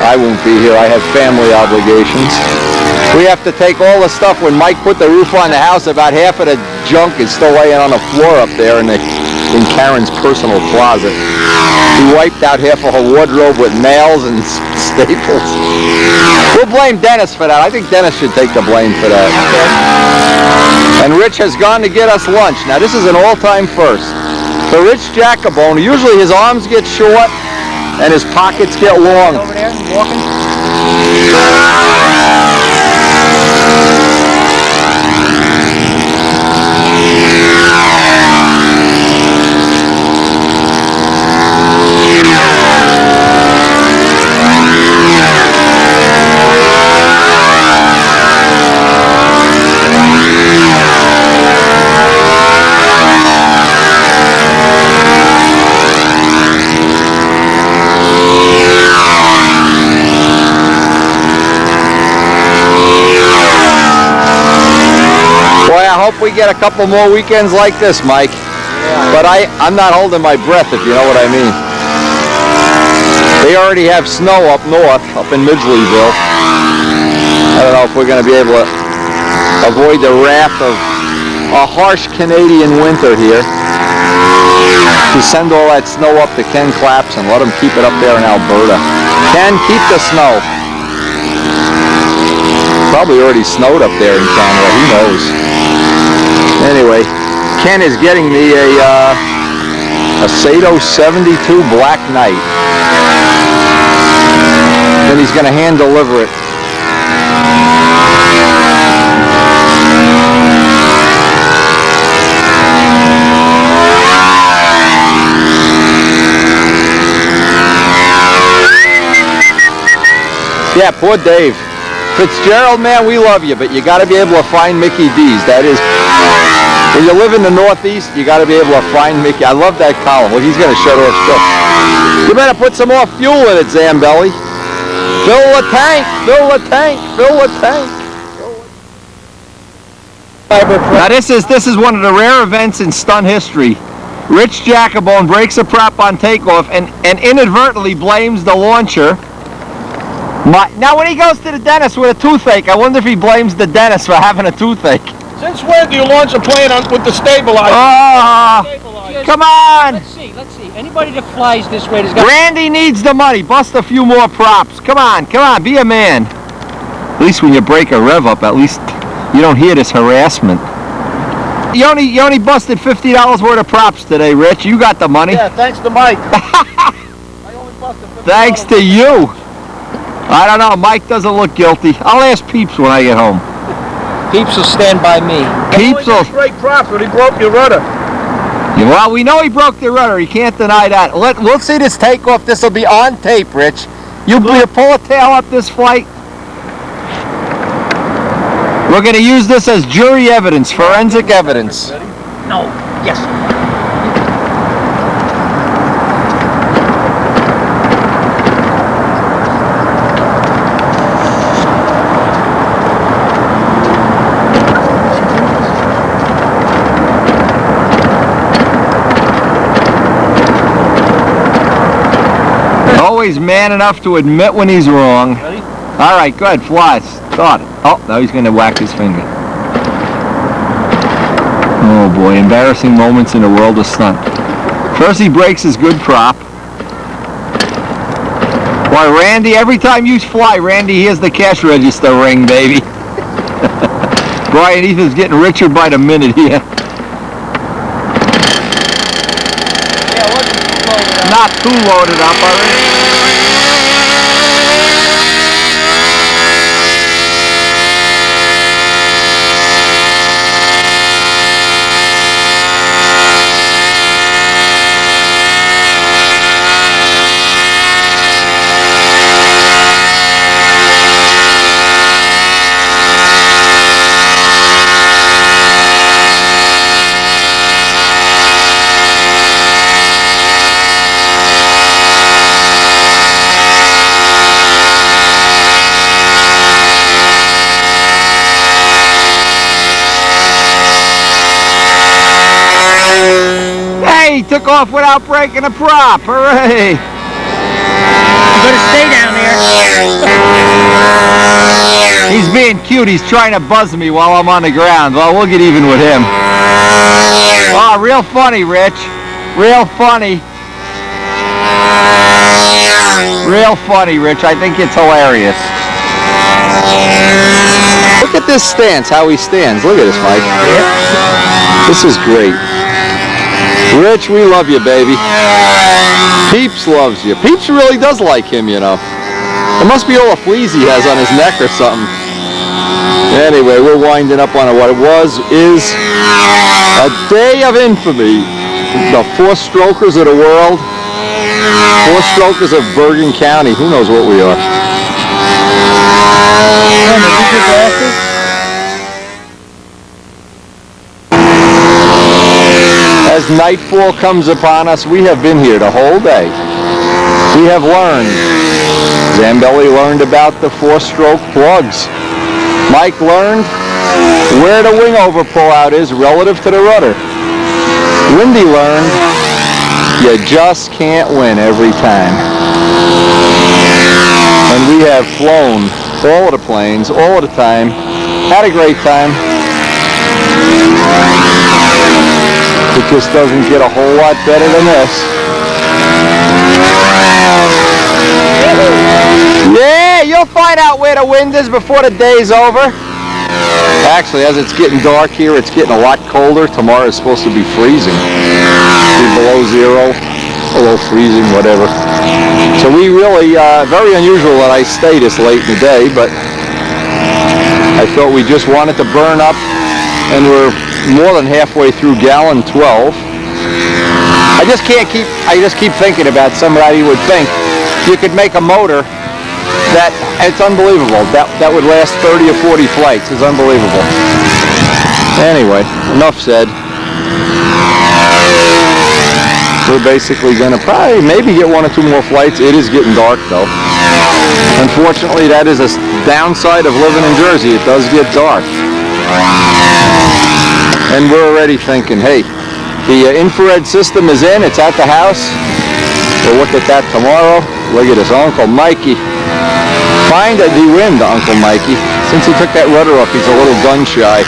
I won't be here. I have family obligations. We have to take all the stuff. When Mike put the roof on the house, about half of the junk is still laying on the floor up there in Karen's personal closet. He wiped out half of her wardrobe with nails and staples. We'll blame Dennis for that. I think Dennis should take the blame for that. And Rich has gone to get us lunch. Now this is an all-time first. For Rich Jacobone, usually his arms get short and his pockets get long. Over there, walking. We get a couple more weekends like this, Mike. Yeah. But I'm not holding my breath, if you know what I mean. They already have snow up north, up in Midgleyville. I don't know if we're going to be able to avoid the wrath of a harsh Canadian winter here. To send all that snow up to Ken Claps and let him keep it up there in Alberta. Ken, keep the snow. Probably already snowed up there in Canada, who knows. Anyway, Ken is getting me a Sato 72 Black Knight. Then he's going to hand deliver it. Yeah, poor Dave. Fitzgerald, man, we love you, but you got to be able to find Mickey D's. That is, when you live in the Northeast, you got to be able to find Mickey. I love that column. Well, he's going to shut off stuff. You better put some more fuel in it, Zambelli. Fill the tank, fill the tank, fill the tank. Now this is one of the rare events in stunt history. Rich Jacobone breaks a prop on takeoff and inadvertently blames the launcher. Now when he goes to the dentist with a toothache, I wonder if he blames the dentist for having a toothache. Since when do you launch a plane with the stabilizer? Oh, come on! Let's see. Anybody that flies this way has got... Randy needs the money. Bust a few more props. Come on, be a man. At least when you break a rev up, at least you don't hear this harassment. You only busted $50 worth of props today, Rich. You got the money. Yeah, thanks to Mike. I only busted $50. Thanks to you. I don't know. Mike doesn't look guilty. I'll ask Peeps when I get home. Peeps will stand by me. Peeps will... straight props, but he broke your rudder. Well, we know he broke the rudder. He can't deny that. We'll see this takeoff. This will be on tape, Rich. You pull a tail up this flight. We're going to use this as jury evidence, forensic evidence. No. Yes. Always man enough to admit when he's wrong. Ready? All right, good. Fly. Start it. Oh, now he's going to whack his finger. Oh boy, embarrassing moments in the world of stunt. First he breaks his good prop. Why, Randy, every time you fly, Randy, here's the cash register ring, baby. Brian Ethan's getting richer by the minute here. Yeah, it wasn't too loaded up. Not too loaded up, all right? He took off without breaking a prop. Hooray! You better stay down there. He's being cute. He's trying to buzz me while I'm on the ground. Well, we'll get even with him. Oh, real funny, Rich. Real funny. Real funny, Rich. I think it's hilarious. Look at this stance, how he stands. Look at this, Mike. This is great. Rich, we love you, baby. Peeps loves you. Peeps really does like him, you know. It must be all the fleas he has on his neck or something. Anyway, we're winding up on what is a day of infamy. The four-strokers of the world. Four-strokers of Bergen County. Who knows what we are. As nightfall comes upon us, we have been here the whole day. We have learned. Zambelli learned about the four-stroke plugs. Mike learned where the wing over pullout is relative to the rudder. Lindy learned you just can't win every time. And we have flown all of the planes, all of the time, had a great time. It just doesn't get a whole lot better than this. Yeah, you'll find out where the wind is before the day's over. Actually, as it's getting dark here, it's getting a lot colder. Tomorrow is supposed to be freezing. Be below zero, below freezing, whatever. So we really, very unusual that I stay this late in the day, but I thought we just wanted to burn up, and we're more than halfway through gallon 12. I just keep thinking about somebody would think you could make a motor that, it's unbelievable, that would last 30 or 40 flights. It's unbelievable. Anyway, enough said. We're basically going to probably maybe get one or two more flights. It is getting dark though. Unfortunately, that is a downside of living in Jersey. It does get dark. And we're already thinking, hey, the infrared system is in, it's at the house. We'll look at that tomorrow. Look at this, Uncle Mikey. Find the wind, Uncle Mikey. Since he took that rudder off, he's a little gun shy.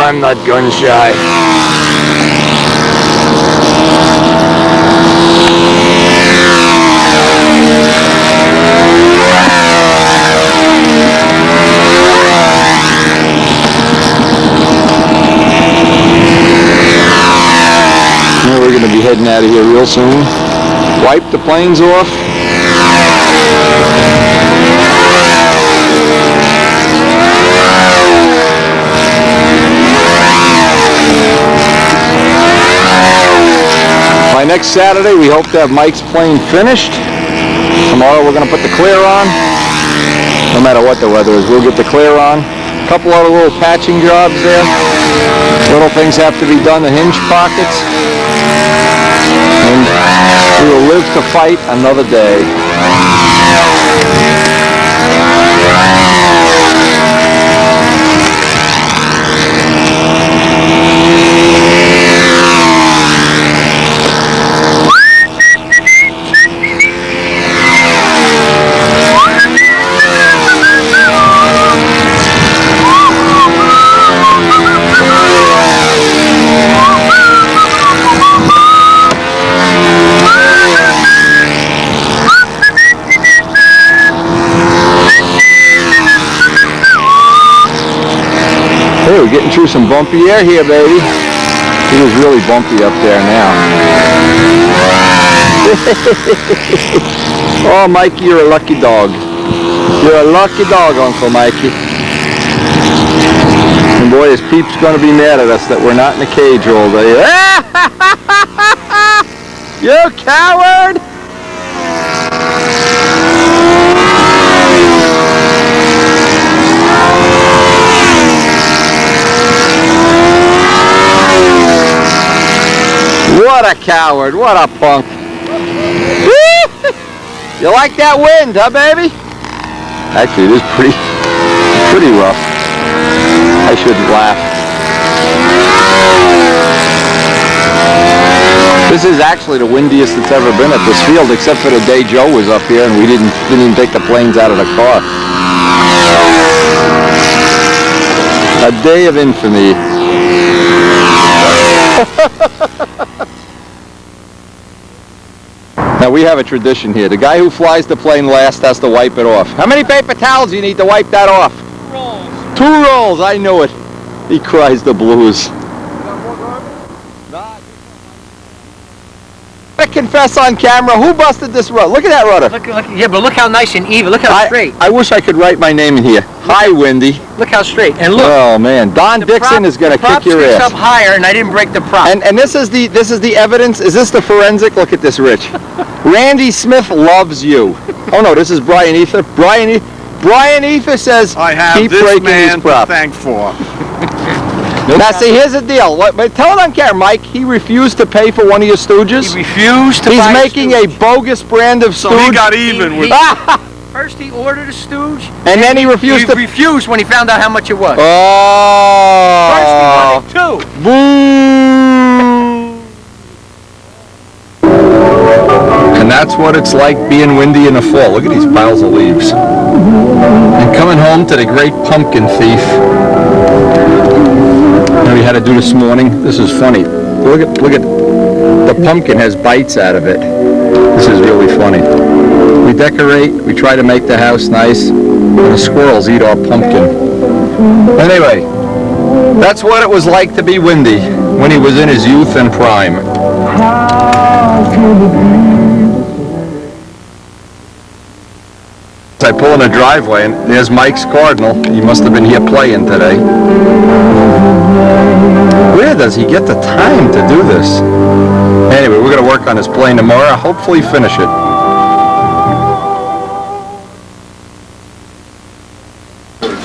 I'm not gun shy. We're going to be heading out of here real soon. Wipe the planes off. By next Saturday, we hope to have Mike's plane finished. Tomorrow we're going to put the clear on. No matter what the weather is, we'll get the clear on. A couple other little patching jobs there. Little things have to be done, the hinge pockets. And we will live to fight another day. we're getting through some bumpy air here, baby. It is really bumpy up there now. Oh, Mikey, you're a lucky dog. You're a lucky dog, Uncle Mikey. And boy, is Peep's going to be mad at us that we're not in the cage all day. You coward! What a coward, what a punk. You like that wind, huh, baby? Actually, it is pretty rough. I shouldn't laugh. This is actually the windiest it's ever been at this field, except for the day Joe was up here and we didn't even take the planes out of the car. A day of infamy. Now we have a tradition here. The guy who flies the plane last has to wipe it off. How many paper towels do you need to wipe that off? 2 rolls. 2 rolls, I knew it. He cries the blues. I confess on camera, who busted this rudder? Look at that rudder. Look, yeah, but look how nice and even. Look how straight. I wish I could write my name in here. Hi, Wendy. Look how straight. And look. Oh man, Don Dixon is going to kick your ass. The prop sticks up higher, and I didn't break the prop. And this is the evidence. Is this the forensic? Look at this, Rich. Randy Smith loves you. Oh no, this is Brian Ether. Brian Ether says I have keep this breaking man these props. to thank for. Now see, here's the deal. But tell it on camera, Mike. He refused to pay for one of your stooges. He refused to He's buy making a bogus brand of So stooge. he got even with. First he ordered a stooge, and then he refused to. refused when he found out how much it was. Oh. First he wanted 2. Boo! And that's what it's like being windy in the fall. Look at these piles of leaves. And coming home to the great pumpkin thief. That we had to do this morning. This is funny. Look at the pumpkin has bites out of it. This is really funny. We decorate, we try to make the house nice, and the squirrels eat our pumpkin. Anyway, that's what it was like to be Windy when he was in his youth and prime. I pull in a driveway and there's Mike's Cardinal. He must have been here playing today. Where does he get the time to do this? Anyway, we're going to work on his plane tomorrow, hopefully finish it.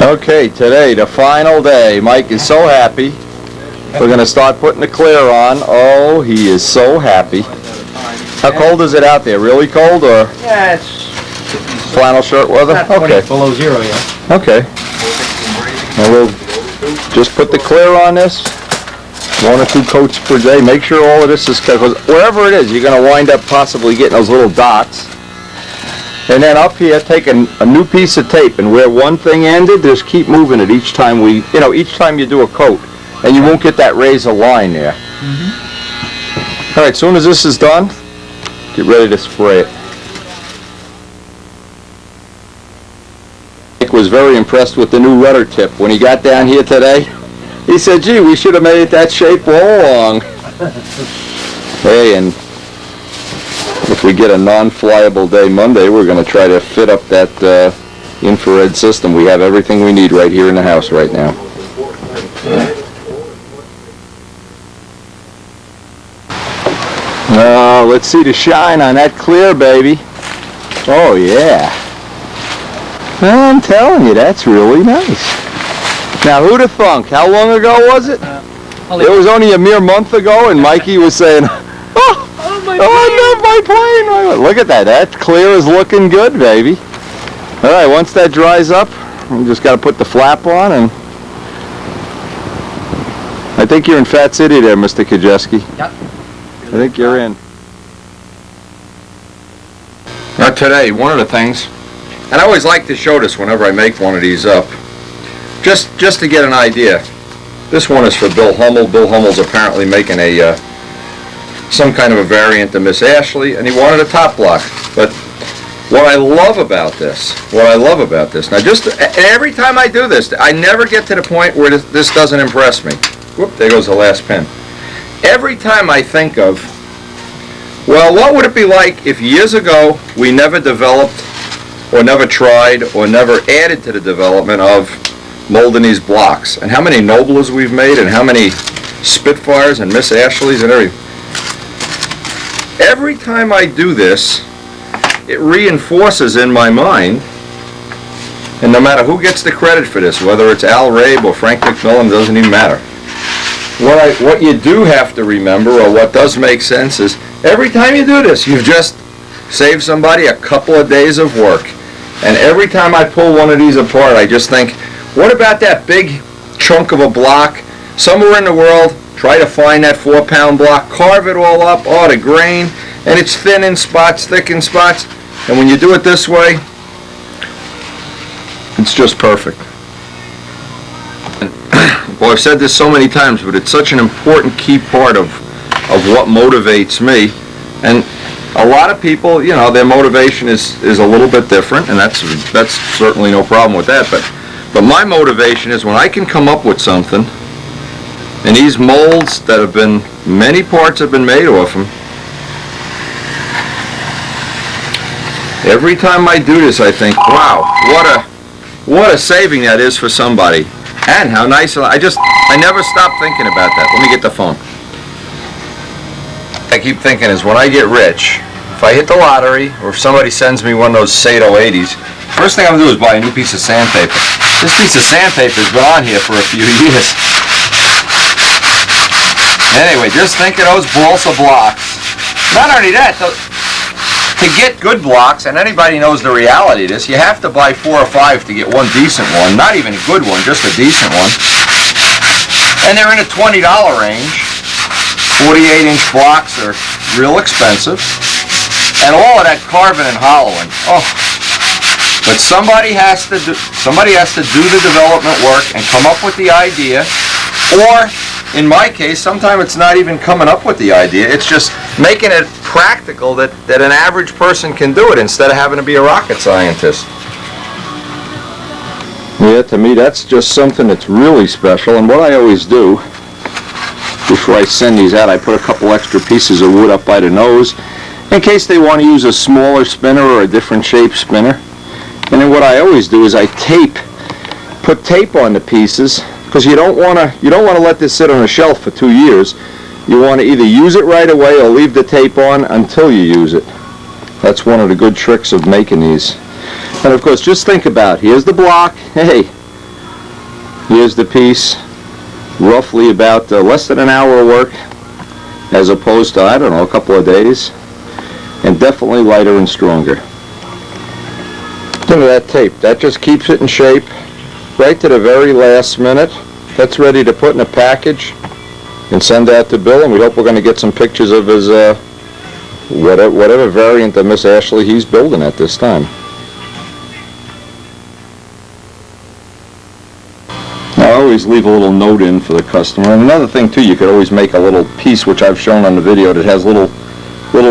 Okay, today, the final day. Mike is so happy. We're going to start putting the clear on. Oh, he is so happy. How cold is it out there? Really cold or Yeah, it's flannel shirt weather? not 20 Okay. below 0 yet. Okay. And we'll just put the clear on this. 1 or 2 coats per day. Make sure all of this is covered. Because wherever it is, you're going to wind up possibly getting those little dots. And then up here, take a new piece of tape, and where one thing ended, just keep moving it each time each time you do a coat, and you won't get that razor line there. All right, as soon as this is done, get ready to spray it. Nick was very impressed with the new rudder tip. When he got down here today, he said, gee, we should have made it that shape all along. Hey, and if we get a non-flyable day Monday, we're going to try to fit up that infrared system. We have everything we need right here in the house right now. Let's see the shine on that clear, baby. Oh, yeah. I'm telling you, that's really nice. Now, who'd have thunk? How long ago was it? It was only a mere month ago, and Mikey was saying, I love my plane. Look at that. That clear is looking good, baby. All right, once that dries up, we just got to put the flap on, and I think you're in Fat City there, Mr. Kajeski. Yep. I think you're in. Now today, one of the things, and I always like to show this whenever I make one of these up, just to get an idea. This one is for Bill Hummel. Bill Hummel's apparently making some kind of a variant of Miss Ashley, and he wanted a top block. But what I love about this, now just, and every time I do this, I never get to the point where this doesn't impress me. Whoop, there goes the last pin. Every time I think of, well, what would it be like if years ago we never developed, or never tried, or never added to the development of molding these blocks, and how many Noblers we've made, and how many Spitfires and Miss Ashleys and everything. Every time I do this, it reinforces in my mind, and no matter who gets the credit for this, whether it's Al Rabe or Frank McMillan, it doesn't even matter. What you do have to remember, or what does make sense, is every time you do this, you've just saved somebody a couple of days of work. And every time I pull one of these apart, I just think, what about that big chunk of a block somewhere in the world? Try to find that 4-pound block, carve it all up, oh, the grain, and it's thin in spots, thick in spots. And when you do it this way, it's just perfect. Well, I've said this so many times, but it's such an important key part of what motivates me. And a lot of people, you know, their motivation is a little bit different, and that's certainly no problem with that. But my motivation is when I can come up with something, and these molds that have been, many parts have been made off them. Every time I do this, I think, wow, what a saving that is for somebody. And how nice, I never stop thinking about that. Let me get the phone. I keep thinking is when I get rich, if I hit the lottery, or if somebody sends me one of those Sato 80s, first thing I'm going to do is buy a new piece of sandpaper. This piece of sandpaper has been on here for a few years. Anyway, just think of those balsa blocks. Not only that, to get good blocks, and anybody knows the reality of this, you have to buy 4 or 5 to get one decent one. Not even a good one, just a decent one. And they're in a $20 range. 48-inch blocks are real expensive. And all of that carving and hollowing. Oh. But somebody has to do the development work and come up with the idea. Or, in my case, sometimes it's not even coming up with the idea. It's just making it practical that an average person can do it instead of having to be a rocket scientist. Yeah, to me that's just something that's really special. And what I always do before I send these out, I put a couple extra pieces of wood up by the nose in case they want to use a smaller spinner or a different shape spinner. And then what I always do is I put tape on the pieces, because you don't want to let this sit on a shelf for 2 years. You want to either use it right away or leave the tape on until you use it. That's one of the good tricks of making these. And of course, just think about, here's the block, hey, here's the piece, roughly about less than an hour of work, as opposed to, I don't know, a couple of days, and definitely lighter and stronger. Look at that tape, that just keeps it in shape, right to the very last minute. That's ready to put in a package and send out to Bill, and we hope we're going to get some pictures of his whatever variant of Miss Ashley he's building at this time. I always leave a little note in for the customer. And another thing too, you could always make a little piece, which I've shown on the video, that has little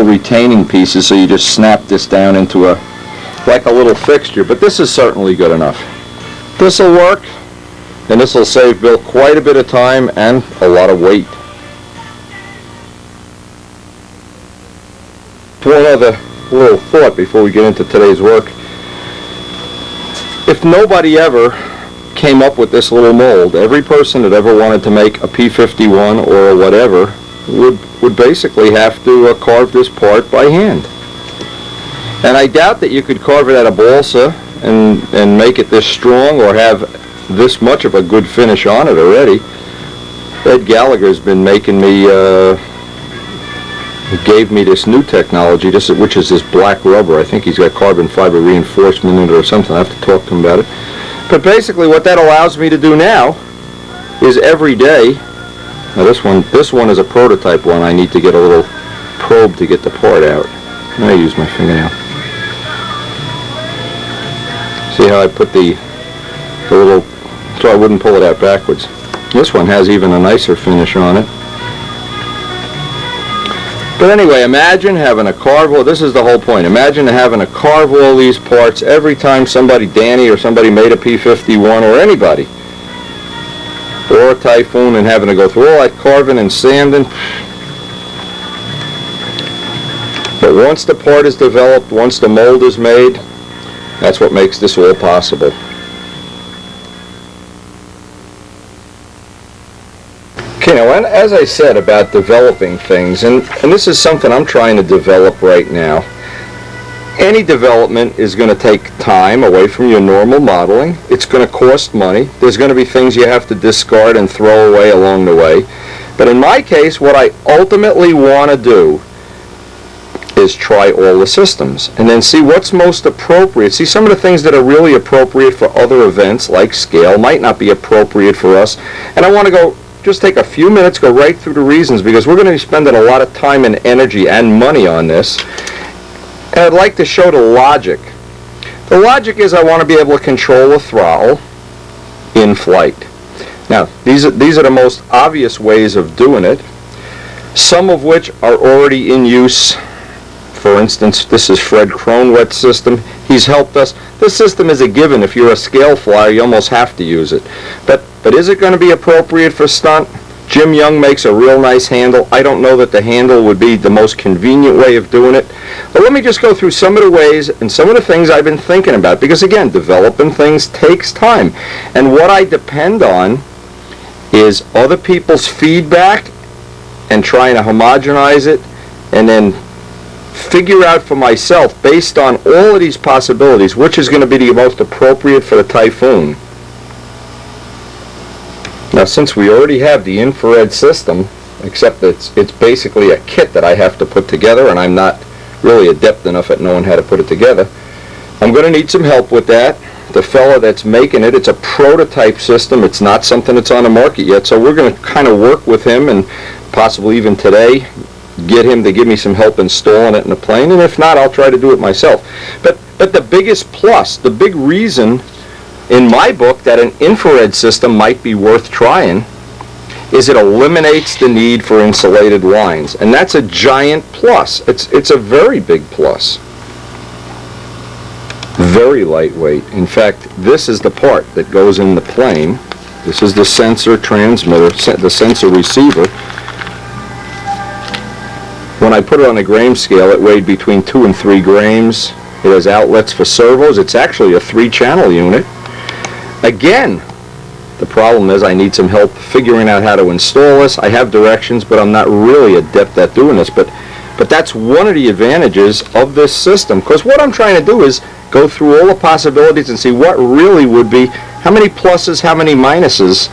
retaining pieces, so you just snap this down into like a little fixture. But this is certainly good enough. This will work, and this will save Bill quite a bit of time and a lot of weight. One other little thought before we get into today's work. If nobody ever came up with this little mold, every person that ever wanted to make a P51 or whatever would basically have to carve this part by hand. And I doubt that you could carve it out of balsa and make it this strong or have this much of a good finish on it already. Ed Gallagher's been making me, he gave me this new technology, which is this black rubber. I think he's got carbon fiber reinforcement in it or something. I have to talk to him about it. But basically what that allows me to do now is every day, now this one is a prototype one. I need to get a little probe to get the part out. I use my fingernail. See how I put the little, so I wouldn't pull it out backwards. This one has even a nicer finish on it. But anyway, imagine having to carve all, this is the whole point, imagine having to carve all these parts every time somebody, Danny or somebody, made a P-51 or anybody, or a Typhoon, and having to go through all that carving and sanding. But once the part is developed, once the mold is made, that's what makes this all possible. Okay, now, as I said about developing things, and this is something I'm trying to develop right now, any development is going to take time away from your normal modeling. It's going to cost money. There's going to be things you have to discard and throw away along the way. But in my case, what I ultimately want to do is try all the systems and then see what's most appropriate. See, some of the things that are really appropriate for other events, like scale, might not be appropriate for us. And I want to just take a few minutes, go right through the reasons, because we're going to be spending a lot of time and energy and money on this. And I'd like to show the logic. The logic is I want to be able to control the throttle in flight. Now, these are the most obvious ways of doing it, some of which are already in use. For instance, this is Fred Cronwet's system. He's helped us. This system is a given. If you're a scale flyer, you almost have to use it. But is it going to be appropriate for stunt? Jim Young makes a real nice handle. I don't know that the handle would be the most convenient way of doing it. But let me just go through some of the ways and some of the things I've been thinking about. Because again, developing things takes time. And what I depend on is other people's feedback and trying to homogenize it and then figure out for myself, based on all of these possibilities, which is going to be the most appropriate for the Typhoon. Now, since we already have the infrared system, except that it's basically a kit that I have to put together, and I'm not really adept enough at knowing how to put it together, I'm going to need some help with that. The fellow that's making it, it's a prototype system. It's not something that's on the market yet, so we're going to kind of work with him and possibly even today get him to give me some help installing it in the plane, and if not, I'll try to do it myself. But the biggest plus, the big reason in my book that an infrared system might be worth trying is it eliminates the need for insulated lines, and that's a giant plus. It's a very big plus. Very lightweight. In fact, this is the part that goes in the plane. This is the sensor transmitter, the sensor receiver. When I put it on a gram scale, it weighed between 2 and 3 grams. It has outlets for servos. It's actually a 3-channel unit. Again, the problem is I need some help figuring out how to install this. I have directions, but I'm not really adept at doing this. But that's one of the advantages of this system, because what I'm trying to do is go through all the possibilities and see what really would be, how many pluses, how many minuses,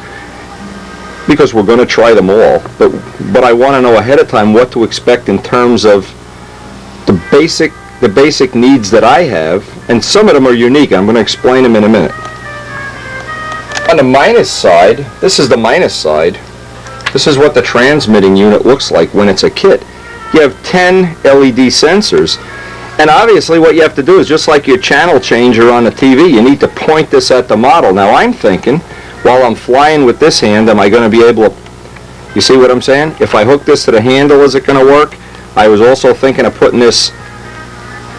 because we're going to try them all. But I want to know ahead of time what to expect in terms of the basic needs that I have, and some of them are unique. I'm going to explain them in a minute. On the minus side, this is the minus side. This is what the transmitting unit looks like when it's a kit. You have 10 LED sensors, and obviously what you have to do is, just like your channel changer on the TV, you need to point this at the model. Now I'm thinking, while I'm flying with this hand, am I going to be able to, you see what I'm saying? If I hook this to the handle, is it going to work? I was also thinking of putting this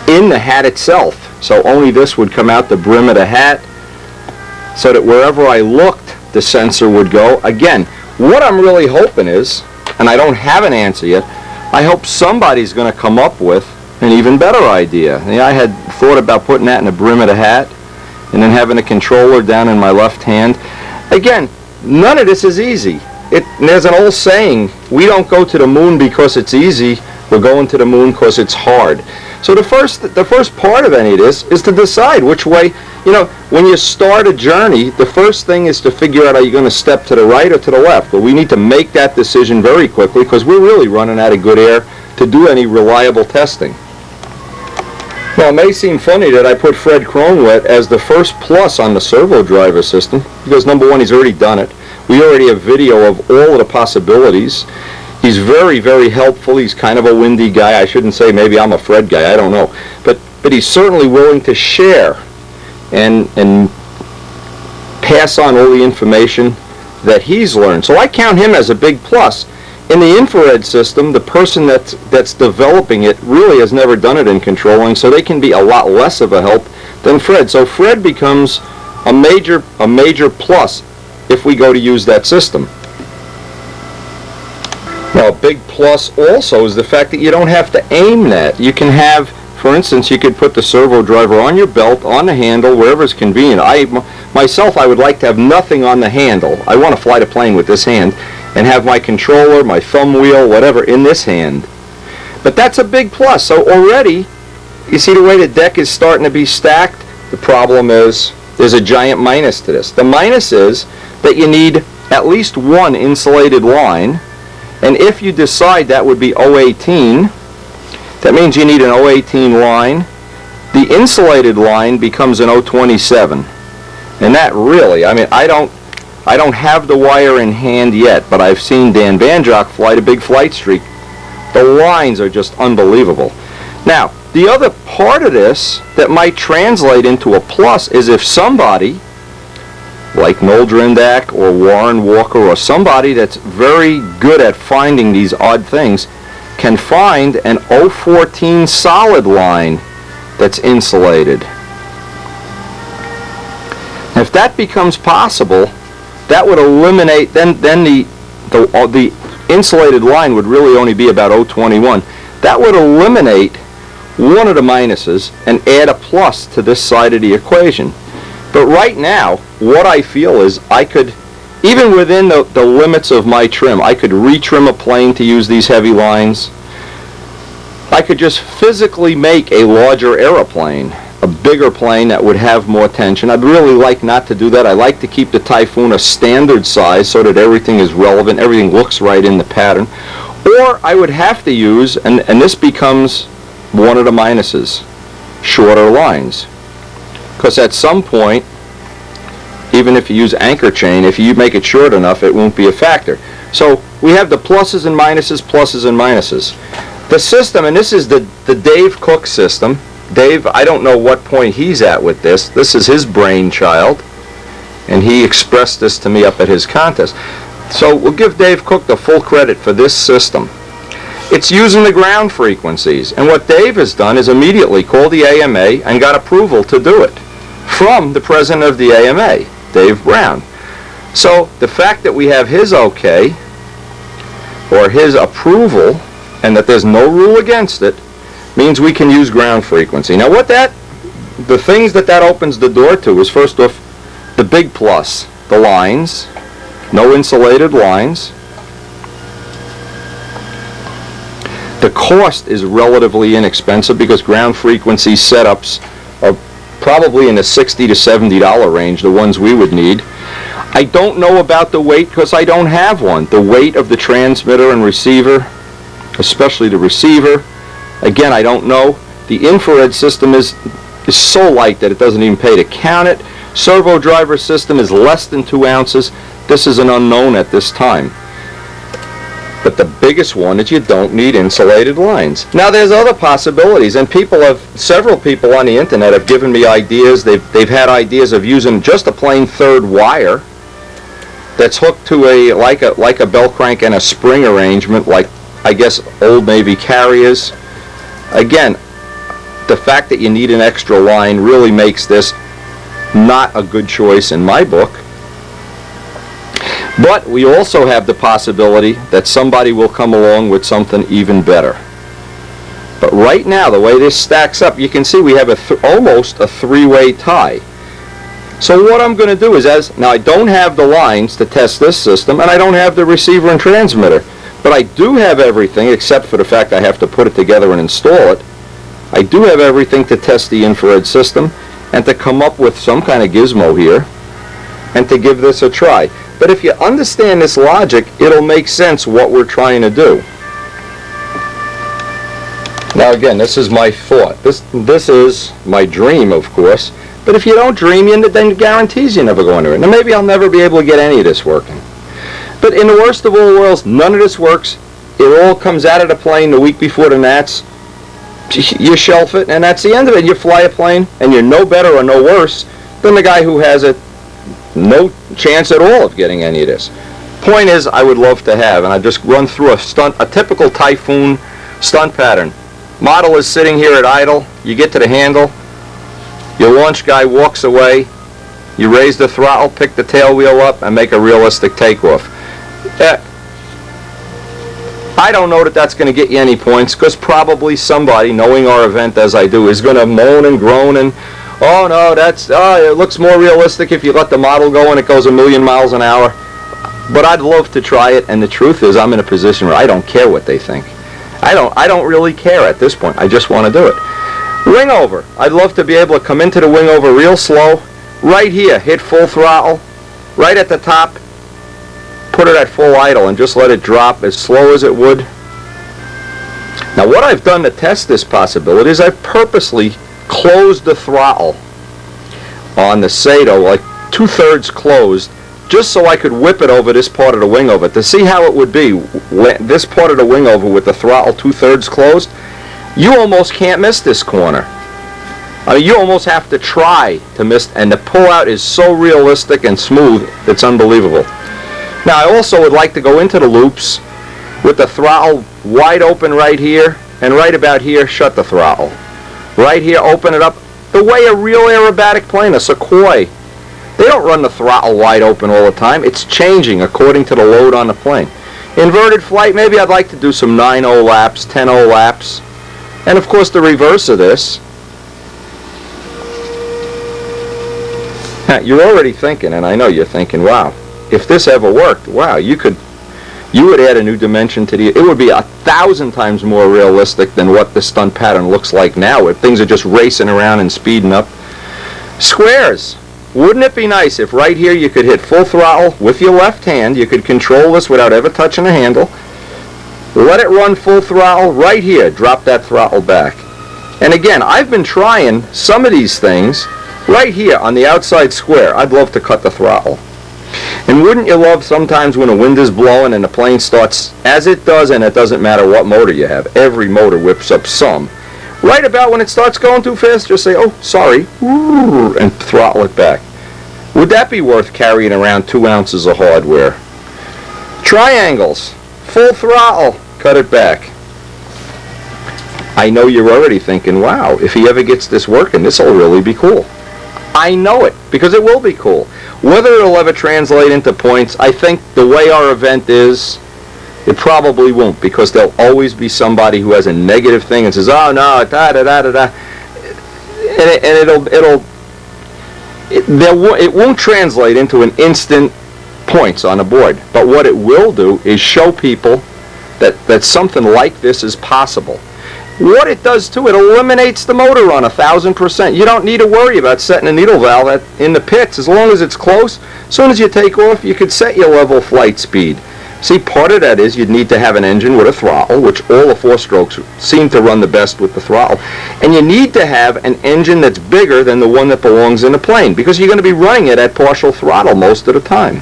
in the hat itself, so only this would come out the brim of the hat, so that wherever I looked, the sensor would go. Again, what I'm really hoping is, and I don't have an answer yet, I hope somebody's going to come up with an even better idea. I had thought about putting that in the brim of the hat and then having a controller down in my left hand. Again, none of this is easy. There's an old saying, we don't go to the moon because it's easy, we're going to the moon because it's hard. So the first part of any of this is to decide which way, when you start a journey, the first thing is to figure out, are you going to step to the right or to the left? Well, we need to make that decision very quickly, because we're really running out of good air to do any reliable testing. Now, it may seem funny that I put Fred Cronwet as the first plus on the servo driver system, because number one, he's already done it. We already have video of all of the possibilities. He's very, very helpful. He's kind of a windy guy. I shouldn't say maybe I'm a Fred guy. I don't know. But he's certainly willing to share and pass on all the information that he's learned. So I count him as a big plus. in the infrared system, the person that's developing it really has never done it in controlling, so they can be a lot less of a help than Fred. So Fred becomes a major plus if we go to use that system. Now, a big plus also is the fact that you don't have to aim that. You can have, for instance, you could put the servo driver on your belt, on the handle, wherever it's convenient. Myself, I would like to have nothing on the handle. I want to fly the plane with this hand and have my controller, my thumb wheel, whatever, in this hand. But that's a big plus. So already, you see the way the deck is starting to be stacked? The problem is there's a giant minus to this. The minus is that you need at least one insulated line, and if you decide that would be 018, that means you need an 018 line. The insulated line becomes an 027. And that really, I mean, I don't have the wire in hand yet, but I've seen Dan Vanjock fly the big flight streak. The lines are just unbelievable. Now, the other part of this that might translate into a plus is if somebody like Noel Drindak or Warren Walker or somebody that's very good at finding these odd things can find an 014 solid line that's insulated. If that becomes possible, that would eliminate, then the insulated line would really only be about 021. That would eliminate one of the minuses and add a plus to this side of the equation. But right now, what I feel is I could, even within the limits of my trim, I could retrim a plane to use these heavy lines. I could just physically make a larger aeroplane, a bigger plane that would have more tension. I'd really like not to do that. I like to keep the Typhoon a standard size so that everything is relevant, everything looks right in the pattern. Or I would have to use, and this becomes one of the minuses, shorter lines. Because at some point, even if you use anchor chain, if you make it short enough, it won't be a factor. So we have the pluses and minuses, pluses and minuses. The system, and this is the Dave Cook system. Dave, I don't know what point he's at with this. This is his brainchild, and he expressed this to me up at his contest. So we'll give Dave Cook the full credit for this system. It's using the ground frequencies, and what Dave has done is immediately called the AMA and got approval to do it from the president of the AMA, Dave Brown. So the fact that we have his okay, or his approval, and that there's no rule against it, means we can use ground frequency. Now the things that opens the door to is, first off, the big plus, the lines, no insulated lines. The cost is relatively inexpensive because ground frequency setups are probably in the $60 to $70 range, the ones we would need. I don't know about the weight because I don't have one. The weight of the transmitter and receiver, especially the receiver, again, I don't know. The infrared system is so light that it doesn't even pay to count it. Servo driver system is less than 2 ounces. This is an unknown at this time. But the biggest one is you don't need insulated lines. Now there's other possibilities, and several people on the internet have given me ideas. They've had ideas of using just a plain third wire that's hooked to like a bell crank and a spring arrangement, like I guess old Navy carriers. Again, the fact that you need an extra line really makes this not a good choice in my book. But we also have the possibility that somebody will come along with something even better. But right now, the way this stacks up, you can see we have almost a three-way tie. So what I'm going to do is, now I don't have the lines to test this system, and I don't have the receiver and transmitter, but I do have everything except for the fact I have to put it together and install it. I do have everything to test the infrared system and to come up with some kind of gizmo here and to give this a try. But if you understand this logic, it'll make sense what we're trying to do. Now again, this is my thought. This is my dream, of course. But if you don't dream, then it guarantees you're never going to do it. Now maybe I'll never be able to get any of this working. But in the worst of all worlds, none of this works. It all comes out of the plane the week before the Nats. You shelf it, and that's the end of it. You fly a plane, and you're no better or no worse than the guy who has it no chance at all of getting any of this. Point is, I would love to have, and I just run through a typical Typhoon stunt pattern. Model is sitting here at idle. You get to the handle. Your launch guy walks away. You raise the throttle, pick the tail wheel up, and make a realistic takeoff. I don't know that that's going to get you any points, because probably somebody, knowing our event as I do, is going to moan and groan and, oh no, it looks more realistic if you let the model go and it goes 1,000,000 miles an hour. But I'd love to try it, and the truth is I'm in a position where I don't care what they think. I don't really care at this point. I just want to do it. Wing over. I'd love to be able to come into the wing over real slow. Right here, hit full throttle. Right at the top, put it at full idle and just let it drop as slow as it would. Now what I've done to test this possibility is I've purposely closed the throttle on the Sato, like 2/3 closed, just so I could whip it over this part of the wing over to see how it would be. This part of the wing over with the throttle 2/3 closed, you almost can't miss this corner. I mean, you almost have to try to miss, and the pull out is so realistic and smooth, it's unbelievable. Now I also would like to go into the loops with the throttle wide open right here, and right about here shut the throttle. Right here open it up the way a real aerobatic plane, a Sequoia. They don't run the throttle wide open all the time. It's changing according to the load on the plane. Inverted flight, maybe I'd like to do some 9-0 laps, 10-0 laps. And of course the reverse of this. Now, you're already thinking, and I know you're thinking, wow, if this ever worked, wow, you would add a new dimension to it would be 1,000 times more realistic than what the stunt pattern looks like now, if things are just racing around and speeding up. Squares. Wouldn't it be nice if right here you could hit full throttle with your left hand, you could control this without ever touching the handle, let it run full throttle, right here, drop that throttle back. And again, I've been trying some of these things right here on the outside square. I'd love to cut the throttle. And wouldn't you love sometimes when the wind is blowing and the plane starts, as it does, and it doesn't matter what motor you have, every motor whips up some. Right about when it starts going too fast, just say, oh, sorry, and throttle it back. Would that be worth carrying around 2 ounces of hardware? Triangles, full throttle, cut it back. I know you're already thinking, wow, if he ever gets this working, this will really be cool. I know it, because it will be cool. Whether it'll ever translate into points, I think the way our event is, it probably won't, because there'll always be somebody who has a negative thing and says, oh no, da-da-da-da-da. And it won't translate into an instant points on the board. But what it will do is show people that something like this is possible. What it does too, it eliminates the motor run 1,000%. You don't need to worry about setting a needle valve in the pits. As long as it's close, as soon as you take off, you could set your level flight speed. See, part of that is you'd need to have an engine with a throttle, which all the 4-strokes seem to run the best with the throttle. And you need to have an engine that's bigger than the one that belongs in the plane, because you're going to be running it at partial throttle most of the time.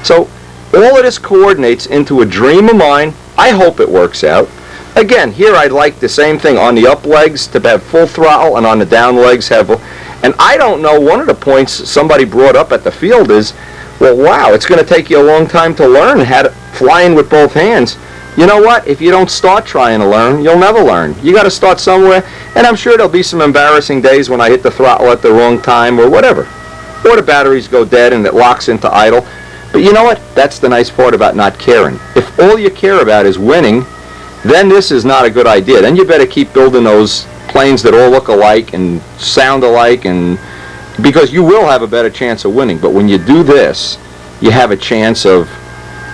So all of this coordinates into a dream of mine. I hope it works out. Again, here I'd like the same thing on the up legs to have full throttle, and on the down legs have, and I don't know, one of the points somebody brought up at the field is, well, wow, it's going to take you a long time to learn how to fly in with both hands. You know what? If you don't start trying to learn, you'll never learn. You got to start somewhere, and I'm sure there'll be some embarrassing days when I hit the throttle at the wrong time or whatever. Or the batteries go dead and it locks into idle. But you know what? That's the nice part about not caring. If all you care about is winning, then this is not a good idea. Then you better keep building those planes that all look alike and sound alike, and because you will have a better chance of winning. But when you do this, you have a chance of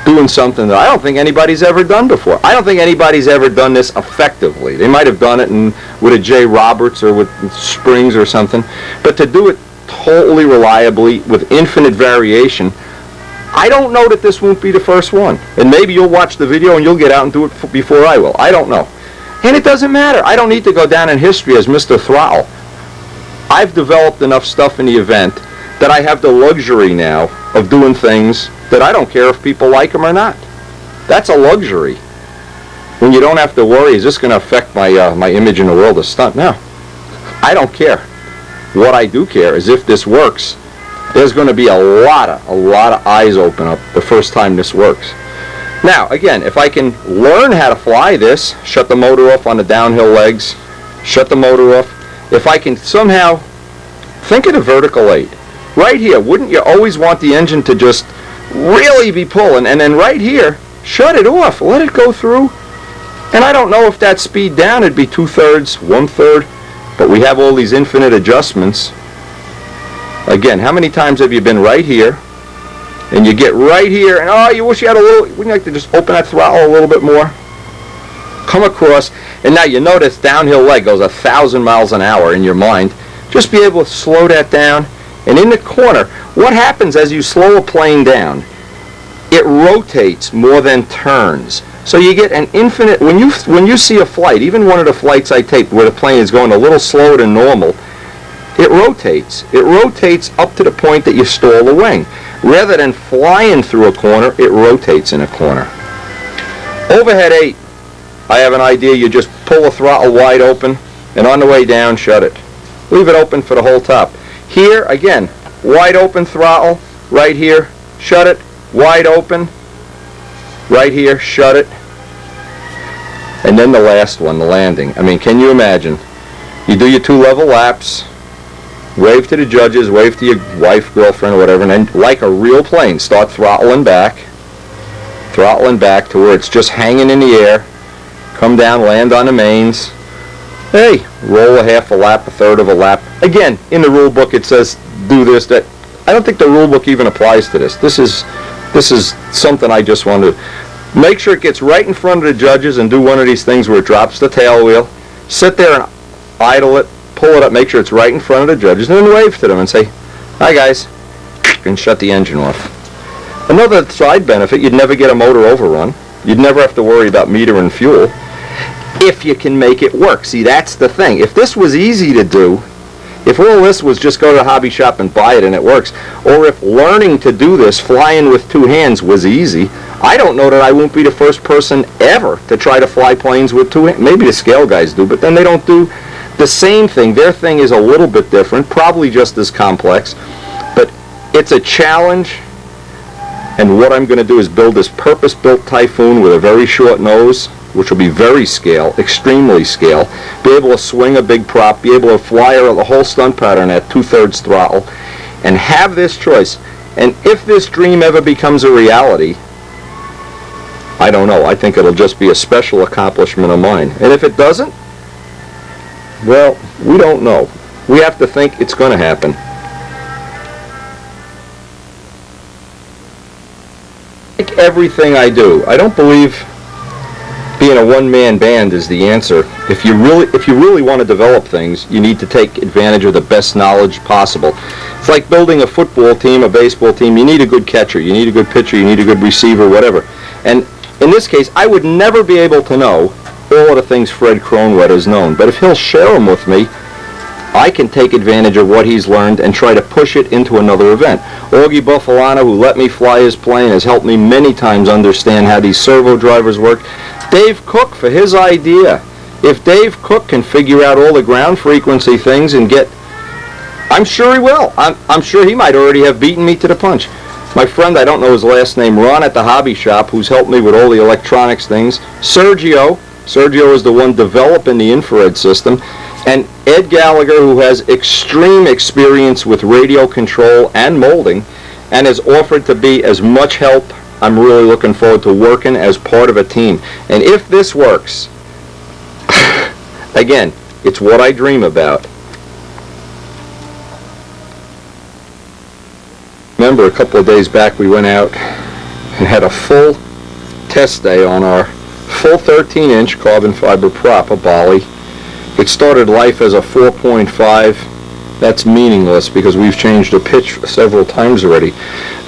doing something that I don't think anybody's ever done before. I don't think anybody's ever done this effectively. They might have done it with a J. Roberts or with Springs or something, but to do it totally reliably with infinite variation, I don't know that this won't be the first one. And maybe you'll watch the video and you'll get out and do it before I will. I don't know. And it doesn't matter. I don't need to go down in history as Mr. Throttle. I've developed enough stuff in the event that I have the luxury now of doing things that I don't care if people like them or not. That's a luxury. When you don't have to worry, is this going to affect my image in the world of stunt? No. I don't care. What I do care is if this works, there's going to be a lot of eyes open up the first time this works. Now, again, if I can learn how to fly this, shut the motor off on the downhill legs, shut the motor off. If I can somehow, think of the vertical 8. Right here, wouldn't you always want the engine to just really be pulling? And then right here, shut it off, let it go through. And I don't know if that speed down would be 2/3, 1/3, but we have all these infinite adjustments. Again, how many times have you been right here, and you get right here, and oh, you wish you had a little, wouldn't you like to just open that throttle a little bit more? Come across, and now you notice downhill leg goes 1,000 miles an hour in your mind. Just be able to slow that down, and in the corner, what happens as you slow a plane down? It rotates more than turns. So you get an infinite, when you see a flight, even one of the flights I taped where the plane is going a little slower than normal, it rotates. It rotates up to the point that you stall the wing. Rather than flying through a corner, it rotates in a corner. Overhead 8, I have an idea. You just pull the throttle wide open, and on the way down, shut it. Leave it open for the whole top. Here, again, wide open throttle, right here, shut it, wide open, right here, shut it. And then the last one, the landing. I mean, can you imagine? You do your 2 level laps, wave to the judges, wave to your wife, girlfriend, or whatever, and then, like a real plane, start throttling back to where it's just hanging in the air, come down, land on the mains, hey, roll a half a lap, a third of a lap. Again, in the rule book it says do this, that. I don't think the rule book even applies to this. This is something I just want to make sure it gets right in front of the judges and do one of these things where it drops the tail wheel, sit there and idle it, pull it up, make sure it's right in front of the judges, and then wave to them and say, hi guys, and shut the engine off. Another side benefit, you'd never get a motor overrun. You'd never have to worry about metering fuel if you can make it work. See, that's the thing. If this was easy to do, if all this was just go to the hobby shop and buy it and it works, or if learning to do this, flying with 2 hands, was easy, I don't know that I won't be the first person ever to try to fly planes with 2 hands. Maybe the scale guys do, but then they don't do the same thing. Their thing is a little bit different, probably just as complex, but it's a challenge. And what I'm going to do is build this purpose-built Typhoon with a very short nose, which will be very scale, extremely scale, be able to swing a big prop, be able to fly the whole stunt pattern at 2/3 throttle, and have this choice. And if this dream ever becomes a reality, I don't know. I think it'll just be a special accomplishment of mine. And if it doesn't, well, we don't know. We have to think it's going to happen. Like everything I do, I don't believe being a one-man band is the answer. If you really want to develop things, you need to take advantage of the best knowledge possible. It's like building a football team, a baseball team. You need a good catcher, you need a good pitcher, you need a good receiver, whatever. And in this case, I would never be able to know all of the things Fred Kronwetter's known. But if he'll share them with me, I can take advantage of what he's learned and try to push it into another event. Augie Buffalano, who let me fly his plane, has helped me many times understand how these servo drivers work. Dave Cook, for his idea. If Dave Cook can figure out all the ground frequency things and get, I'm sure he will. I'm sure he might already have beaten me to the punch. My friend, I don't know his last name, Ron at the hobby shop, who's helped me with all the electronics things. Sergio is the one developing the infrared system. And Ed Gallagher, who has extreme experience with radio control and molding, and has offered to be as much help. I'm really looking forward to working as part of a team. And if this works, again, it's what I dream about. Remember, a couple of days back we went out and had a full test day on our full 13-inch carbon fiber prop, a Bali. It started life as a 4.5. That's meaningless because we've changed the pitch several times already.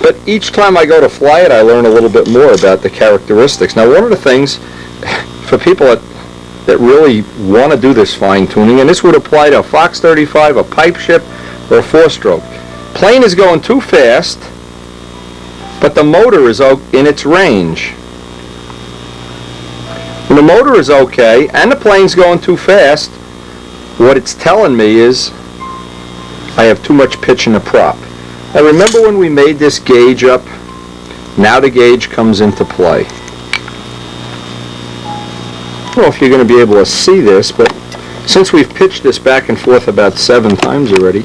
But each time I go to fly it, I learn a little bit more about the characteristics. Now, one of the things for people that really want to do this fine-tuning, and this would apply to a Fox 35, a pipe ship, or a 4-stroke. Plane is going too fast, but the motor is in its range. When the motor is okay and the plane's going too fast, what it's telling me is I have too much pitch in the prop. Now remember when we made this gauge up? Now the gauge comes into play. I don't know if you're going to be able to see this, but since we've pitched this back and forth about 7 times already,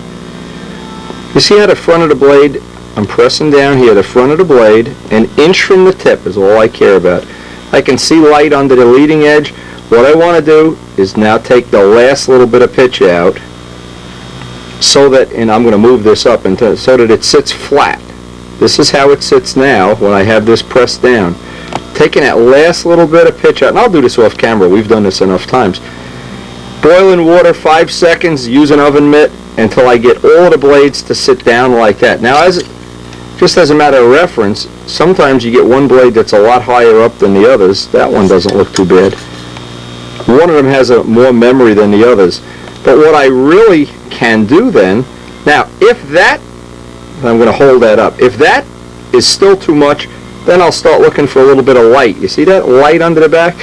you see how the front of the blade, I'm pressing down here, the front of the blade, an inch from the tip is all I care about. I can see light under the leading edge. What I want to do is now take the last little bit of pitch out so that, and I'm going to move this up so that it sits flat. This is how it sits now when I have this pressed down. Taking that last little bit of pitch out, and I'll do this off camera, we've done this enough times. Boiling water 5 seconds, use an oven mitt until I get all the blades to sit down like that. Now, just as a matter of reference, sometimes you get one blade that's a lot higher up than the others. That one doesn't look too bad. One of them has more memory than the others. But what I really can do then, now if that, I'm going to hold that up, if that is still too much, then I'll start looking for a little bit of light. You see that light under the back?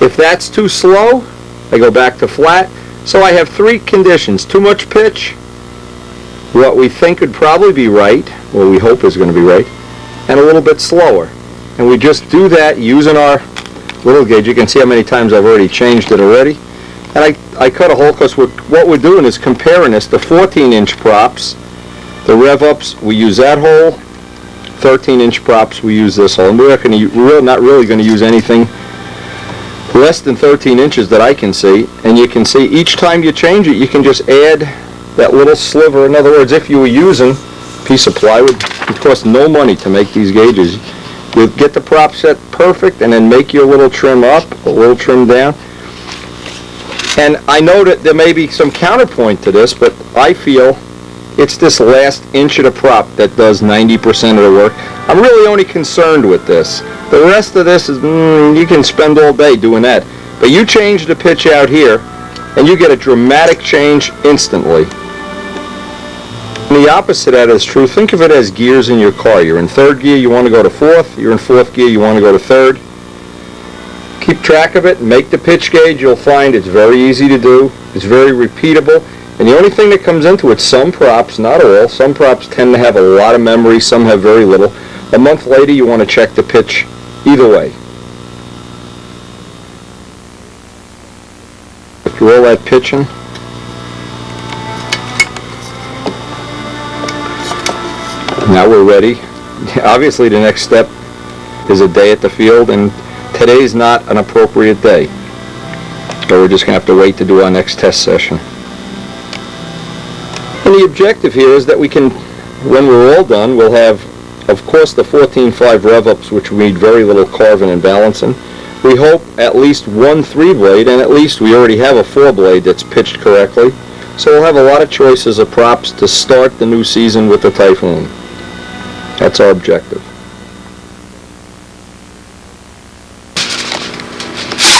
If that's too slow, I go back to flat. So I have 3 conditions: too much pitch, what we think would probably be right, or we hope is going to be right, and a little bit slower. And we just do that using our little gauge. You can see how many times I've already changed it already. And I cut a hole because what we're doing is comparing this to 14-inch props. The rev ups, we use that hole. 13-inch props, we use this hole. And we're not really going to use anything less than 13 inches that I can see. And you can see each time you change it, you can just add that little sliver. In other words, if you were using a piece of plywood, it costs no money to make these gauges. You get the prop set perfect and then make your little trim up, a little trim down. And I know that there may be some counterpoint to this, but I feel it's this last inch of the prop that does 90% of the work. I'm really only concerned with this. The rest of this is, you can spend all day doing that. But you change the pitch out here, and you get a dramatic change instantly. And the opposite of that is true. Think of it as gears in your car. You're in 3rd gear, you want to go to 4th. You're in 4th gear, you want to go to 3rd. Keep track of it, make the pitch gauge. You'll find it's very easy to do. It's very repeatable. And the only thing that comes into it, some props, not all, some props tend to have a lot of memory, some have very little. A month later, you want to check the pitch either way. If you roll that pitch in, now we're ready. Obviously, the next step is a day at the field, and today's not an appropriate day. So we're just going to have to wait to do our next test session. And the objective here is that we can, when we're all done, we'll have, of course, the 14.5 rev-ups, which we need very little carving and balancing. We hope at least 1 3-blade, and at least we already have a 4-blade that's pitched correctly. So we'll have a lot of choices of props to start the new season with the Typhoon. That's our objective.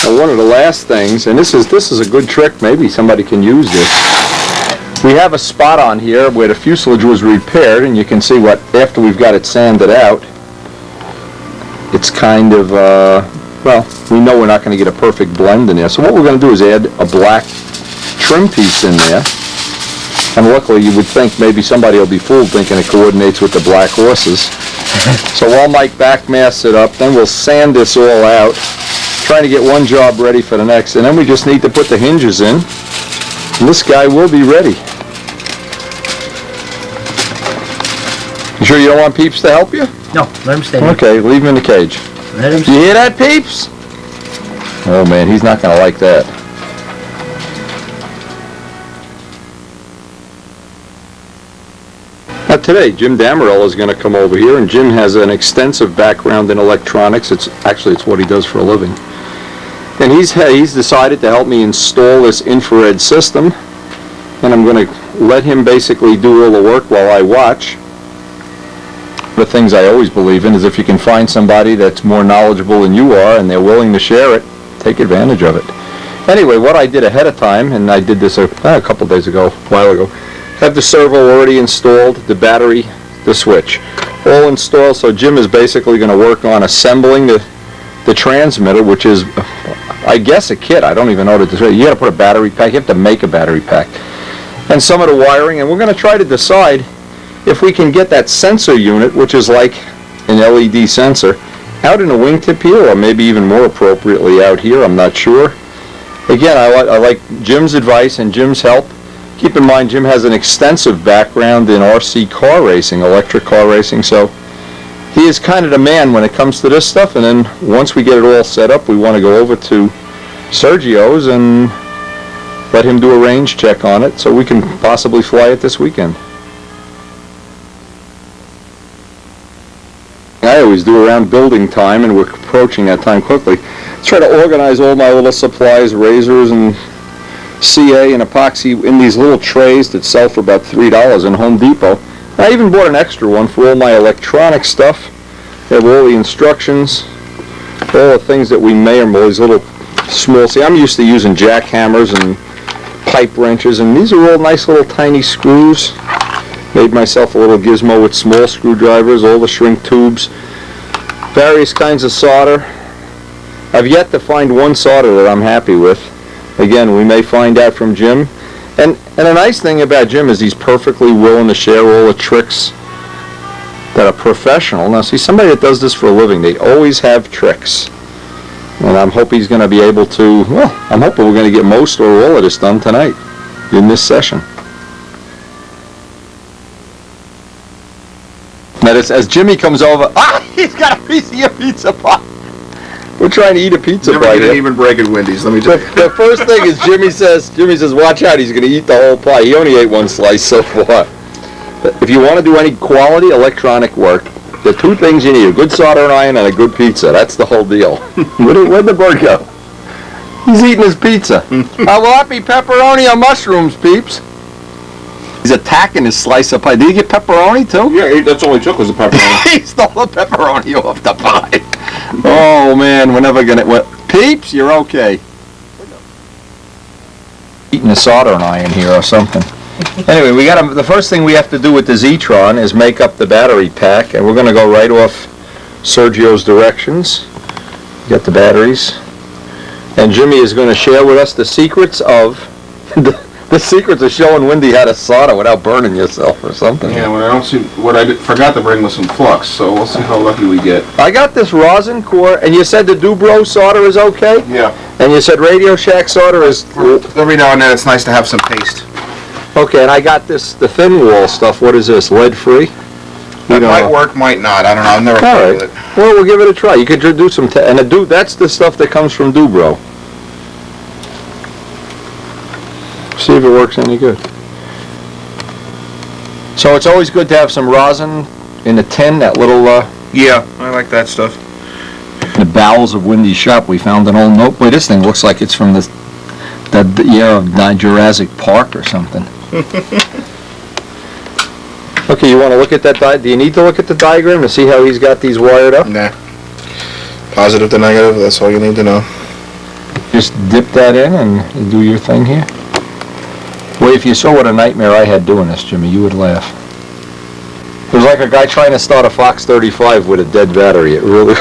Now, one of the last things, and this is a good trick, maybe somebody can use this. We have a spot on here where the fuselage was repaired, and you can see what, after we've got it sanded out, it's kind of, well, we know we're not going to get a perfect blend in there. So what we're going to do is add a black trim piece in there. And luckily you would think maybe somebody will be fooled thinking it coordinates with the black horses. So while Mike backmasks it up, then we'll sand this all out, trying to get one job ready for the next. And then we just need to put the hinges in, and this guy will be ready. You sure you don't want Peeps to help you? No, let him stay there. Okay, leave him in the cage. Let him You hear that, Peeps? Oh man, he's not going to like that. Now today, Jim Damarella is going to come over here, and Jim has an extensive background in electronics. It's what he does for a living. And he's decided to help me install this infrared system, and I'm going to let him basically do all the work while I watch. The things I always believe in is if you can find somebody that's more knowledgeable than you are and they're willing to share it, take advantage of it. Anyway, what I did ahead of time, and I did this a couple days ago, a while ago, have the servo already installed, the battery, the switch, all installed. So Jim is basically going to work on assembling the transmitter, which is, I guess, a kit. I don't even know what to say. You got to put a battery pack. You have to make a battery pack, and some of the wiring. And we're going to try to decide if we can get that sensor unit, which is like an LED sensor, out in a wingtip here, or maybe even more appropriately out here, I'm not sure. Again, I like Jim's advice and Jim's help. Keep in mind, Jim has an extensive background in RC car racing, electric car racing, so he is kind of the man when it comes to this stuff. And then once we get it all set up, we want to go over to Sergio's and let him do a range check on it so we can possibly fly it this weekend. I always do around building time, and we're approaching that time quickly. Try to organize all my little supplies, razors and CA and epoxy in these little trays that sell for about $3 in Home Depot. I even bought an extra one for all my electronic stuff. They have all the instructions, all the things that we may or may, these little small, see, I'm used to using jackhammers and pipe wrenches, and these are all nice little tiny screws. Made myself a little gizmo with small screwdrivers, all the shrink tubes, various kinds of solder. I've yet to find one solder that I'm happy with. Again, we may find out from Jim. And a nice thing about Jim is he's perfectly willing to share all the tricks that a professional, now see, somebody that does this for a living, they always have tricks. And I'm hoping he's going to be able to, well, I'm hoping we're going to get most or all of this done tonight in this session. Now, as Jimmy comes over, he's got a piece of your pizza pie. We're trying to eat a pizza Never pie. get an even break at Wendy's, let me tell you. The first thing is Jimmy says, watch out, he's going to eat the whole pie. He only ate one slice so far. But if you want to do any quality electronic work, the two things you need, a good soldering iron and a good pizza. That's the whole deal. Where'd the bird go? He's eating his pizza. Will that be pepperoni or mushrooms, peeps? He's attacking his slice of pie. Did he get pepperoni too? Yeah, that's all he took was the pepperoni. He stole the pepperoni off the pie. Oh man, we're never gonna. Peeps, you're okay. Eating a soldering iron here or something. Anyway, the first thing we have to do with the Zetron is make up the battery pack, and we're gonna go right off Sergio's directions. Get the batteries, and Jimmy is going to share with us the secrets of the secrets of showing Wendy how to solder without burning yourself or something. Yeah, well, I don't see what forgot to bring was some flux, so we'll see how lucky we get. I got this rosin core, and you said the Dubro solder is okay? Yeah. And you said Radio Shack solder is... Every now and then it's nice to have some paste. Okay, and I got the thin wall stuff. What is this, lead-free? That might work, might not. I don't know. I've never played with it. Well, we'll give it a try. You could do some... that's the stuff that comes from Dubro. See if it works any good. So it's always good to have some rosin in the tin, that little... Yeah, I like that stuff. the bowels of Wendy's shop, we found an old note. Boy, this thing looks like it's from the year of Jurassic Park or something. Okay, you want to look at that do you need to look at the diagram to see how he's got these wired up? Nah. Positive to negative, that's all you need to know. Just dip that in and do your thing here. Well, if you saw what a nightmare I had doing this, Jimmy, you would laugh. It was like a guy trying to start a Fox 35 with a dead battery. It really...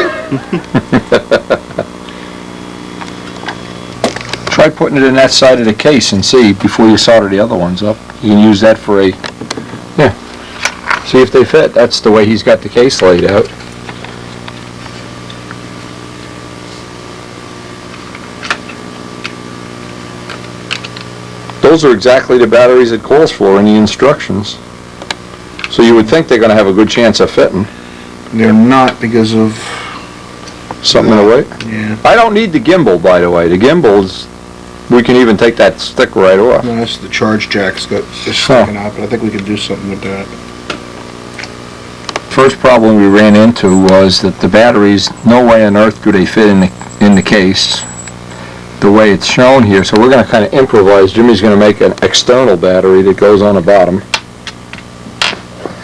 Try putting it in that side of the case and see before you solder the other ones up. You can use that for a... Yeah. See if they fit. That's the way he's got the case laid out. Those are exactly the batteries it calls for in the instructions. So you would think they're going to have a good chance of fitting. They're not because of... Something in the way? Yeah. I don't need the gimbal, by the way. The gimbals, we can even take that stick right off. No, that's the charge jack's got just sticking out, but I think we could do something with that. First problem we ran into was that the batteries, no way on earth do they fit in the case the way it's shown here. So we're going to kind of improvise. Jimmy's going to make an external battery that goes on the bottom.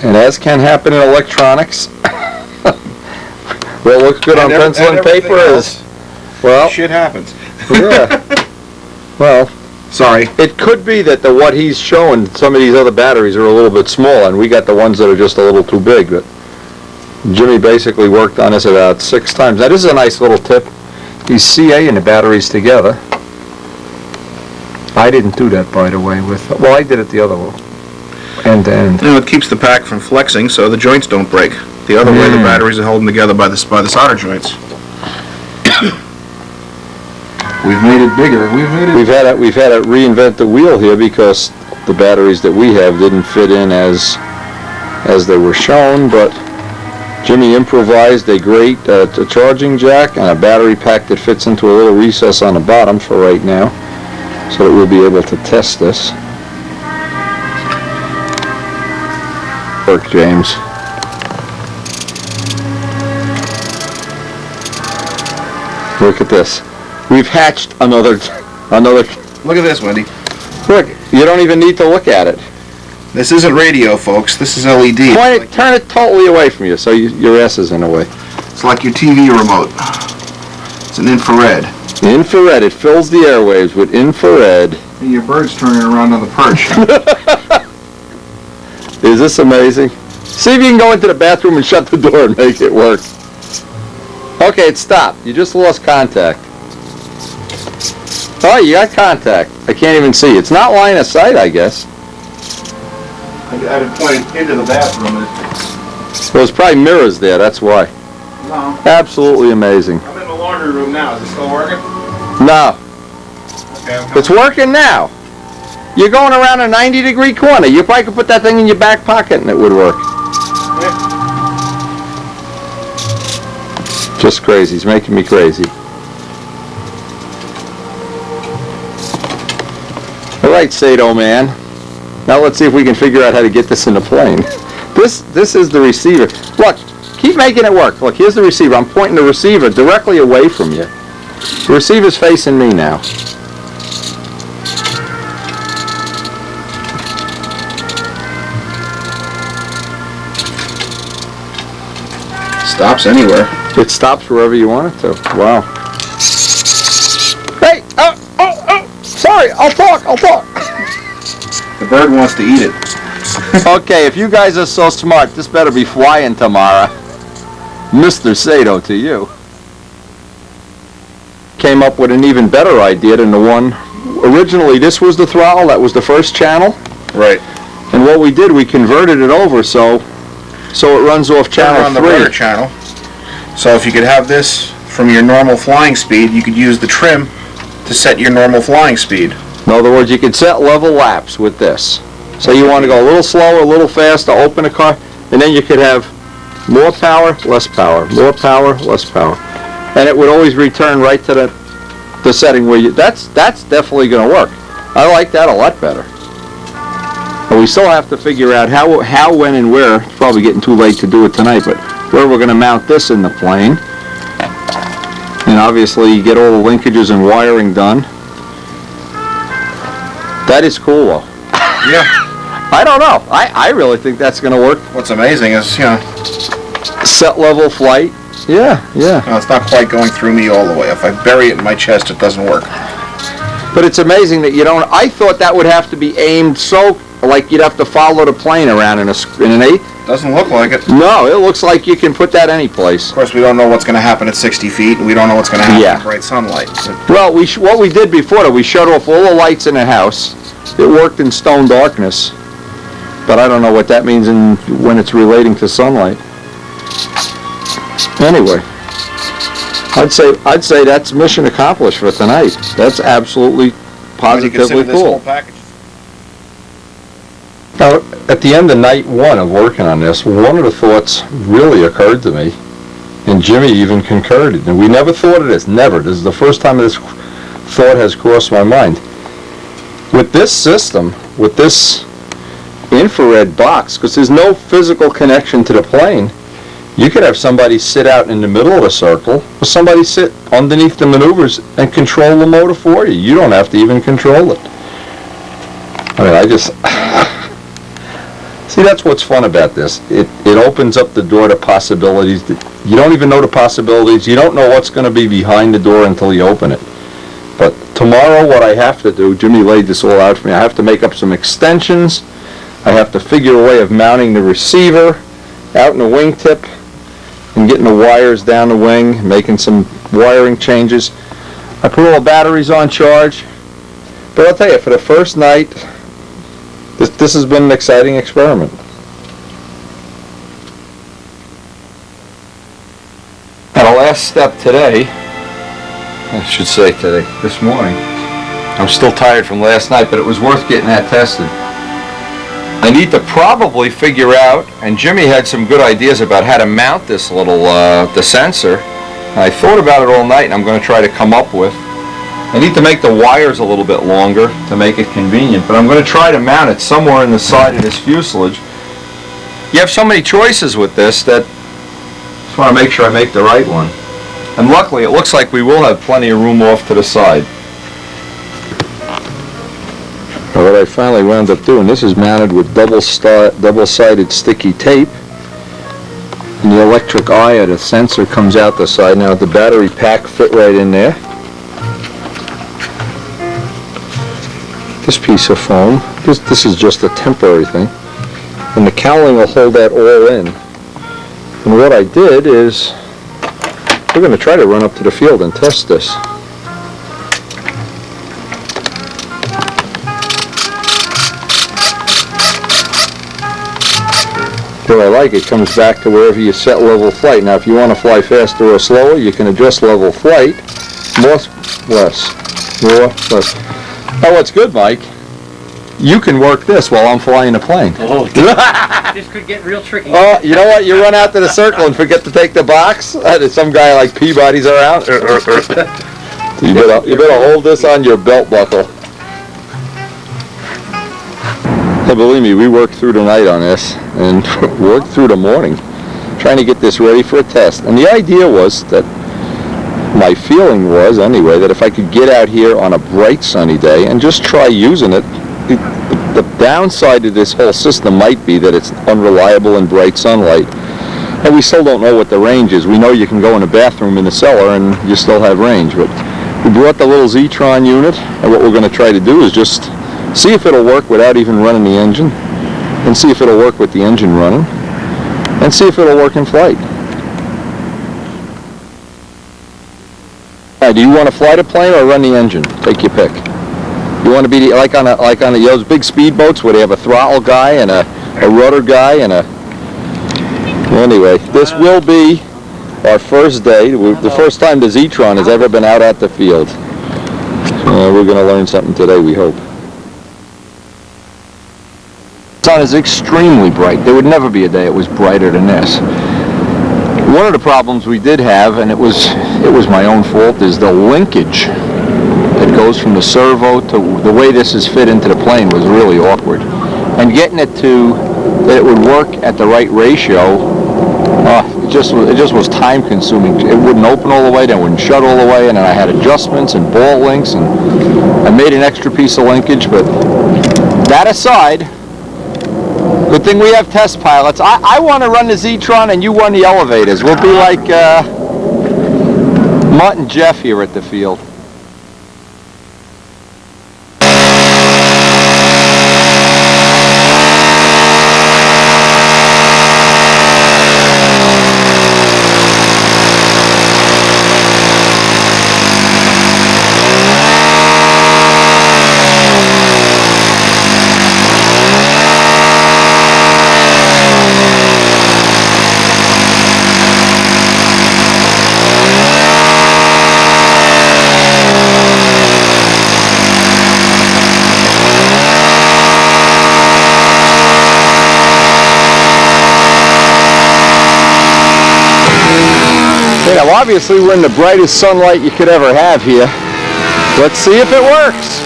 And as can happen in electronics, what looks good on pencil and paper is, well, Shit happens. yeah. Well, sorry. It could be that what he's showing, some of these other batteries are a little bit small, and we got the ones that are just a little too big. But Jimmy basically worked on this about 6 times. Now this is a nice little tip. He's CA and the batteries together. I didn't do that, by the way. Well, I did it the other way. end to end. You know, it keeps the pack from flexing so the joints don't break. The other way, the batteries are holding together by the solder joints. We've made it bigger. We've had to reinvent the wheel here because the batteries that we have didn't fit in as they were shown, but Jimmy improvised a great a charging jack and a battery pack that fits into a little recess on the bottom for right now, so that we'll be able to test this. Work, James. Look at this. We've hatched another. Look at this, Wendy. Look, you don't even need to look at it. This isn't radio, folks. This is LED. Turn it totally away from you so your ass is in the way. It's like your TV remote. It's an infrared. Infrared. It fills the airwaves with infrared. And your bird's turning around on the perch. Is this amazing? See if you can go into the bathroom and shut the door and make it work. Okay, it stopped. You just lost contact. Oh, you got contact. I can't even see. It's not line of sight, I guess. I had it pointed into the bathroom. Well, there's probably mirrors there, that's why. No. Absolutely amazing. I'm in the laundry room now. Is it still working? No. Okay, It's working now. You're going around a 90-degree corner. You probably could put that thing in your back pocket and it would work. Just crazy. He's making me crazy. All right, Sato man. Now let's see if we can figure out how to get this in the plane. This is the receiver. Look, keep making it work. Look, here's the receiver. I'm pointing the receiver directly away from you. The receiver's facing me now. Stops anywhere. It stops wherever you want it to. Wow. Hey! Oh! Sorry, I'll talk. The bird wants to eat it. Okay, if you guys are so smart, this better be flying tomorrow. Mr. Sato to you. Came up with an even better idea than the one. Originally, this was the throttle. That was the first channel. Right. And what we did, we converted it over so it runs off channel on the 3. rudder channel. So if you could have this from your normal flying speed, you could use the trim to set your normal flying speed. In other words, you could set level laps with this. So you want to go a little slower, a little faster, open a car, and then you could have more power, less power, more power, less power. And it would always return right to the setting where you, that's definitely going to work. I like that a lot better. But we still have to figure out how, when, and where. It's probably getting too late to do it tonight, but where we're going to mount this in the plane. And obviously get all the linkages and wiring done. That is cool, though. Yeah. I don't know. I really think that's going to work. What's amazing is, Set level flight. Yeah. it's not quite going through me all the way. If I bury it in my chest, it doesn't work. But it's amazing that you don't. I thought that would have to be aimed so, like you'd have to follow the plane around in an 8. Doesn't look like it. No, it looks like you can put that any place. Of course, we don't know what's going to happen at 60 feet, and we don't know what's going to happen in bright sunlight. Well, what we did before, we shut off all the lights in the house. It worked in stone darkness, but I don't know what that means when it's relating to sunlight. Anyway, I'd say that's mission accomplished for tonight. That's absolutely positively This whole cool. package. Now, at the end of night 1 of working on this, one of the thoughts really occurred to me, and Jimmy even concurred, and we never thought of this, never. This is the first time this thought has crossed my mind. With this system, with this infrared box, because there's no physical connection to the plane, you could have somebody sit out in the middle of the circle, or somebody sit underneath the maneuvers and control the motor for you. You don't have to even control it. I mean, I just... See, that's what's fun about this. It opens up the door to possibilities that you don't even know the possibilities. You don't know what's going to be behind the door until you open it. But tomorrow, what I have to do, Jimmy laid this all out for me, I have to make up some extensions. I have to figure a way of mounting the receiver out in the wingtip and getting the wires down the wing, making some wiring changes. I put all the batteries on charge. But I'll tell you, for the first night, This has been an exciting experiment. And the last step today, I should say today, this morning, I'm still tired from last night, but it was worth getting that tested. I need to probably figure out, and Jimmy had some good ideas about how to mount this little, the sensor. And I thought about it all night, and I'm going to try to come up with. I need to make the wires a little bit longer to make it convenient, but I'm going to try to mount it somewhere in the side of this fuselage. You have so many choices with this that I just want to make sure I make the right one. And luckily, it looks like we will have plenty of room off to the side. Now what I finally wound up doing, this is mounted with double-sided sticky tape. And the electric eye of the sensor comes out the side. Now the battery pack fit right in there. This piece of foam, this is just a temporary thing, and the cowling will hold that all in. And what I did is, we're going to try to run up to the field and test this. What I like, it comes back to wherever you set level flight. Now if you want to fly faster or slower, you can adjust level flight, more, less, more, less. Oh, what's good, Mike? You can work this while I'm flying the plane. Oh, this could get real tricky. Oh, you know what? You run out to the circle and forget to take the box. There's some guy like Peabody's around. You better hold this on your belt buckle. Hey, believe me, we worked through the night on this and worked through the morning trying to get this ready for a test. And the idea was that, my feeling was anyway, that if I could get out here on a bright sunny day and just try using it, the downside of this whole system might be that it's unreliable in bright sunlight. And we still don't know what the range is. We know you can go in a bathroom in the cellar and you still have range. But we brought the little Zetron unit, and what we're going to try to do is just see if it'll work without even running the engine, and see if it'll work with the engine running, and see if it'll work in flight. Do you want to fly the plane or run the engine? Take your pick. You want to be like on those big speedboats where they have a throttle guy and a rudder guy and a. Anyway, this will be our first day. The first time the Zetron has ever been out at the field. We're going to learn something today, we hope. The sun is extremely bright. There would never be a day it was brighter than this. One of the problems we did have, and it was my own fault, is the linkage that goes from the servo to the way this is fit into the plane was really awkward. And getting it to that it would work at the right ratio, it just was time consuming. It wouldn't open all the way, then it wouldn't shut all the way, and then I had adjustments and ball links, and I made an extra piece of linkage. But that aside, good thing we have test pilots. I want to run the Zetron and you run the elevators. We'll be like Mutt and Jeff here at the field. Now, obviously, we're in the brightest sunlight you could ever have here. Let's see if it works.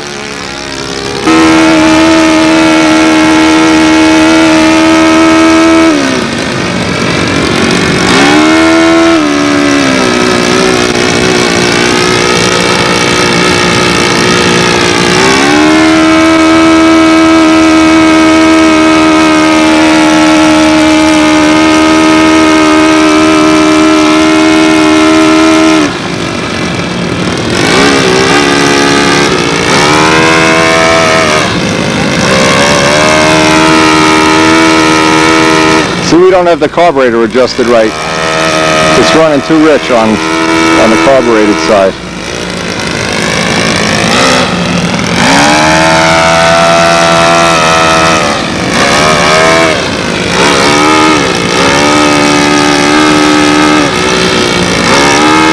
We don't have the carburetor adjusted right. It's running too rich on the carbureted side.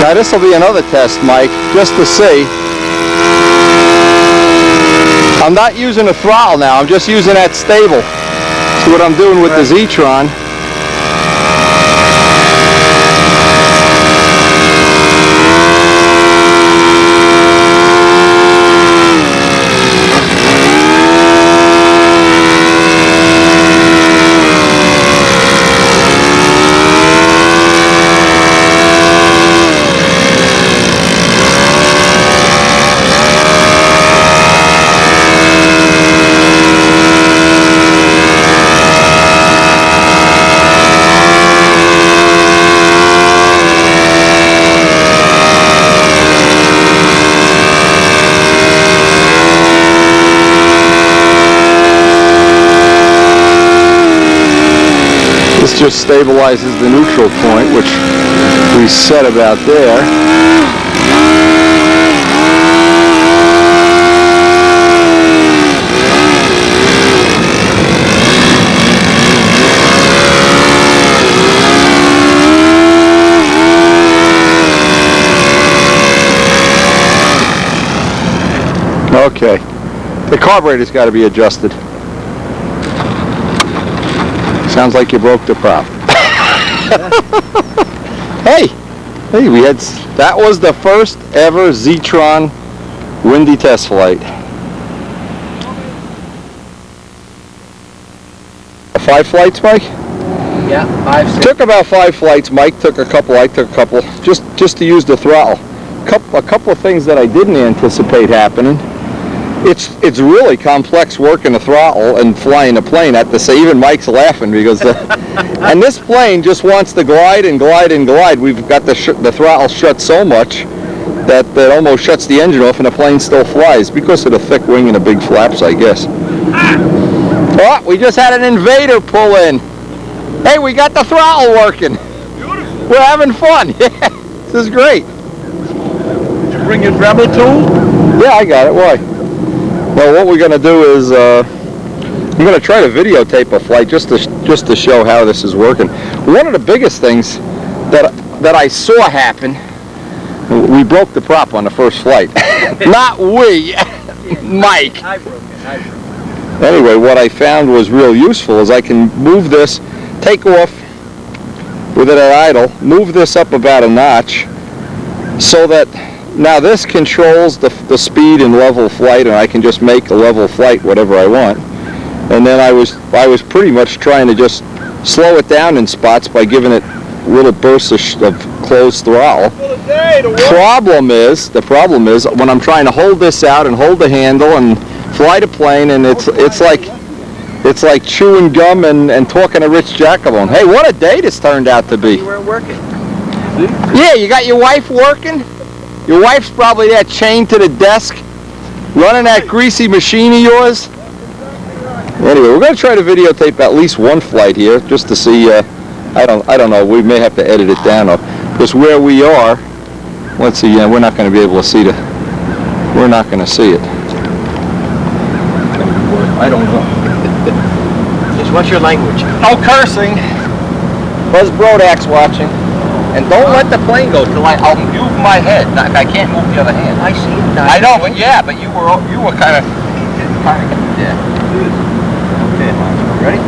Now this will be another test, Mike, just to see. I'm not using a throttle now, I'm just using that stable. See what I'm doing with the Z-Tron. This just stabilizes the neutral point, which we set about there. Okay, the carburetor's got to be adjusted. Sounds like you broke the prop. Hey, that was the first ever Z-Tron windy test flight. 5 flights, Mike? Yeah, 5, 6. Took about 5 flights. Mike took a couple. I took a couple. Just to use the throttle. A couple of things that I didn't anticipate happening. It's really complex working the throttle and flying a plane at the same. Even Mike's laughing because and this plane just wants to glide and glide and glide. We've got the throttle shut so much that it almost shuts the engine off and the plane still flies because of the thick wing and the big flaps, I guess. Oh, we just had an invader pull in. Hey, we got the throttle working. Beautiful. We're having fun. Yeah, this is great. Did you bring your Dremel tool? Yeah, I got it. Why? Well, what we're going to do is I'm going to try to videotape a flight just to show how this is working. One of the biggest things that I saw happen, we broke the prop on the first flight. Not we, Mike. I broke it. Anyway, what I found was real useful is I can move this, take off with it at idle, move this up about a notch so that now this controls the speed and level flight, and I can just make a level flight whatever I want. And then I was pretty much trying to just slow it down in spots by giving it little bursts of closed throttle. The problem is when I'm trying to hold this out and hold the handle and fly the plane, and it's like chewing gum and talking to Rich Jacobone. Hey, what a day this turned out to be. You weren't working. Yeah, you got your wife working. Your wife's probably there chained to the desk, running that greasy machine of yours. Anyway, we're going to try to videotape at least one flight here, just to see. I don't know. We may have to edit it down, because where we are, let's see. Yeah, we're not going to be able to see We're not going to see it. I don't know. Just what's your language? No cursing. Buzz Brodak's watching. And don't let the plane go till I'll move my head. I can't move the other hand. I see it. I know, but yeah, but you were kind of yeah. Okay, ready?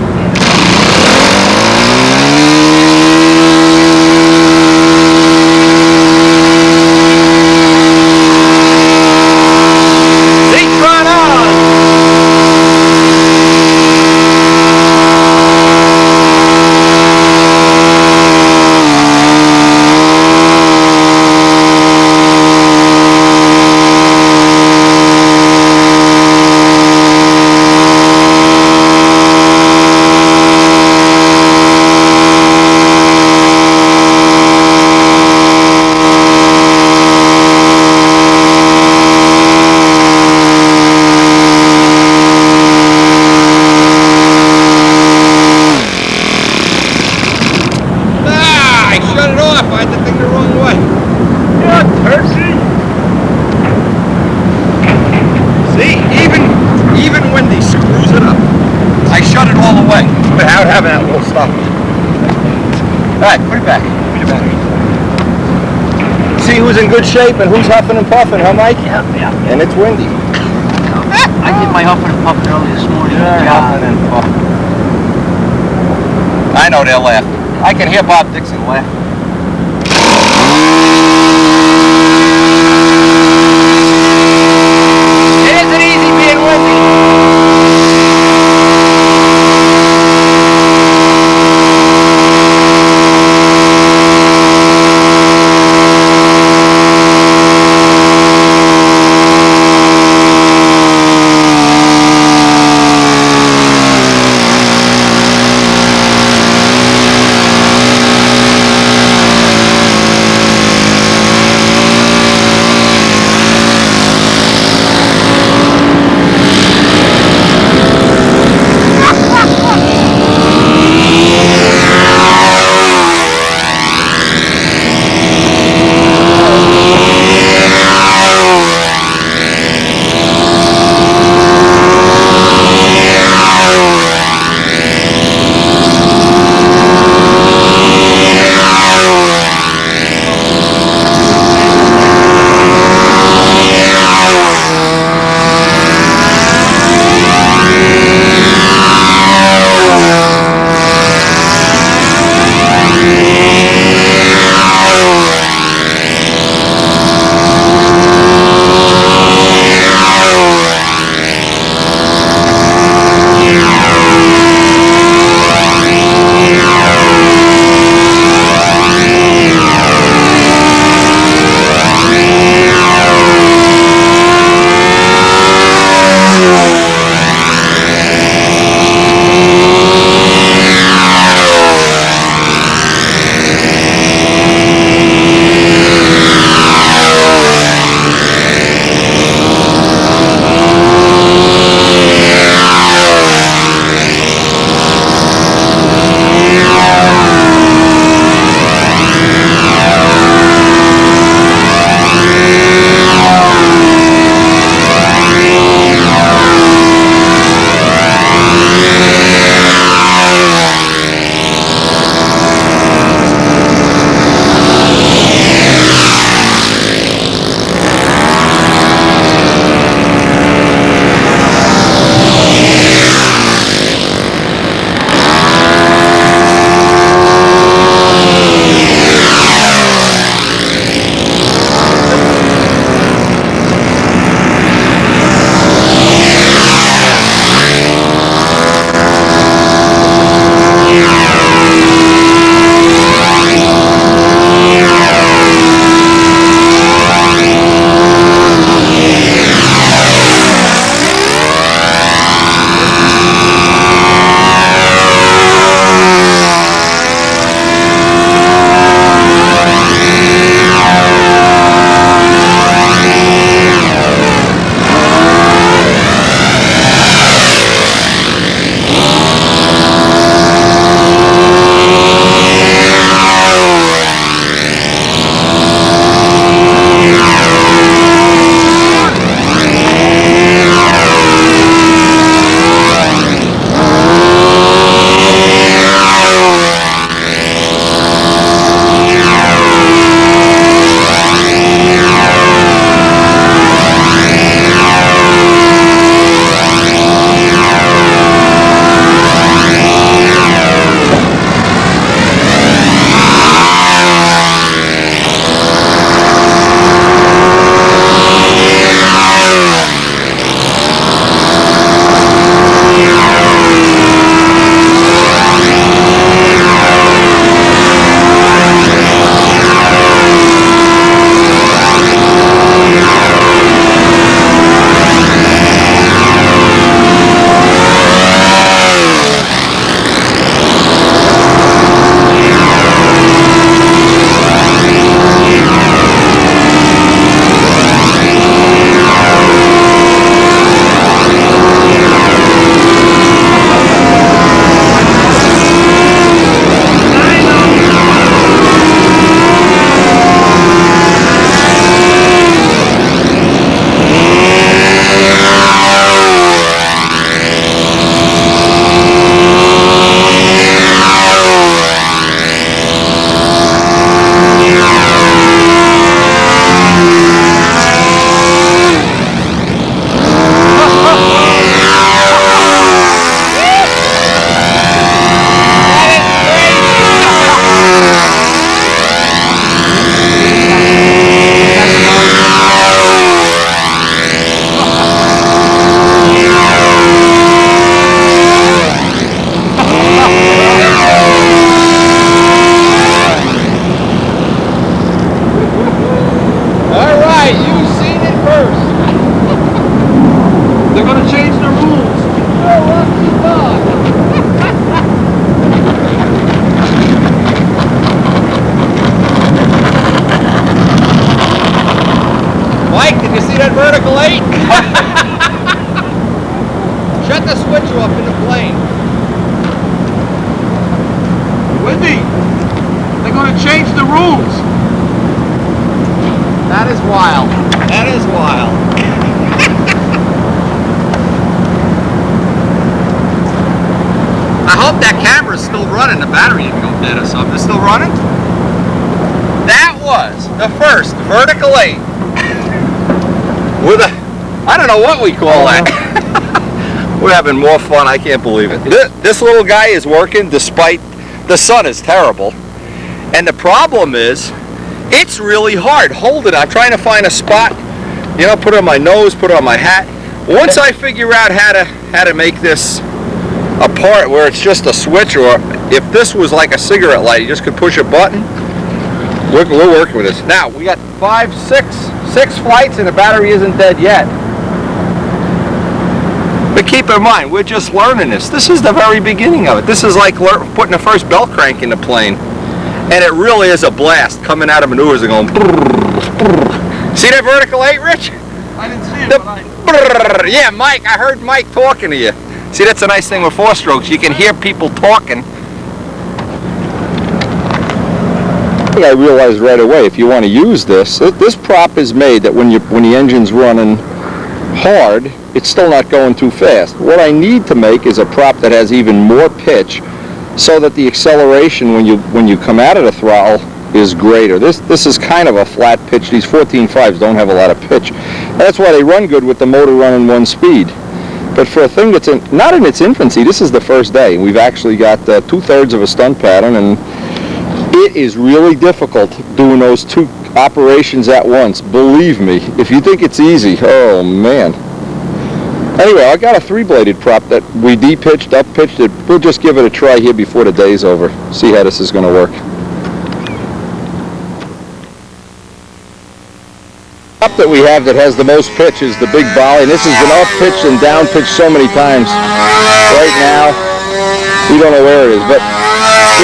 Without having that little stuff. Alright, put it back. Put it back. See who's in good shape and who's huffing and puffing, huh, Mike? Yeah, yeah. And it's windy. I did my huffing and puffing early this morning. Huffing and puffing. I know they'll laugh. I can hear Bob Dixon laugh. It isn't easy being windy. that vertical 8? Shut the switch off in the plane. Wendy, they're going to change the rules. That is wild. That is wild. I hope that camera's still running. The battery didn't go dead or something. It's still running? That was the first vertical 8. With a, I don't know what we call that. We're having more fun. I can't believe it. This little guy is working despite the sun is terrible. And the problem is, it's really hard. Hold it. I'm trying to find a spot, you know, put it on my nose, put it on my hat. Once I figure out how to make this a part where it's just a switch, or if this was like a cigarette light, you just could push a button. We're working with this. Now, we got six flights and the battery isn't dead yet. But keep in mind, we're just learning this. This is the very beginning of it. This is like putting the first bell crank in the plane. And it really is a blast coming out of maneuvers and going brrr. See that vertical 8, Rich? I didn't see it, but yeah, Mike, I heard Mike talking to you. See, that's a nice thing with 4-strokes. You can hear people talking. I realized right away, if you want to use this prop is made that when the engine's running hard, it's still not going too fast. What I need to make is a prop that has even more pitch, so that the acceleration when you come out of the throttle is greater. This is kind of a flat pitch. These 14.5s don't have a lot of pitch. That's why they run good with the motor running 1 speed. But for a thing that's not in its infancy, this is the first day. We've actually got 2/3 of a stunt pattern, and it is really difficult doing those 2 operations at once. Believe me, if you think it's easy, oh man. Anyway, I got a 3-bladed prop that we de-pitched, up-pitched it. We'll just give it a try here before the day's over. See how this is going to work. The prop that we have that has the most pitch is the big volley, and this has been up-pitched and down-pitched so many times. Right now, we don't know where it is, but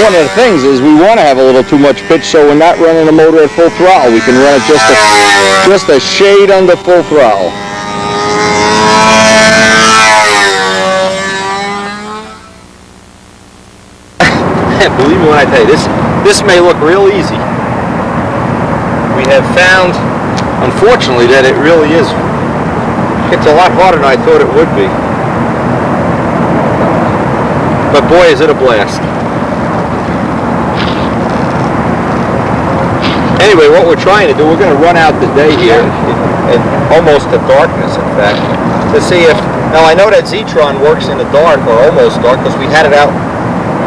one of the things is we want to have a little too much pitch, so we're not running the motor at full throttle. We can run it just a shade under full throttle. Believe me when I tell you, this may look real easy. We have found, unfortunately, that it really is. It's a lot harder than I thought it would be. But boy, is it a blast. Anyway, what we're trying to do, we're going to run out the day here, and almost to darkness, in fact, to see if, now I know that Zetron works in the dark, or almost dark, because we had it out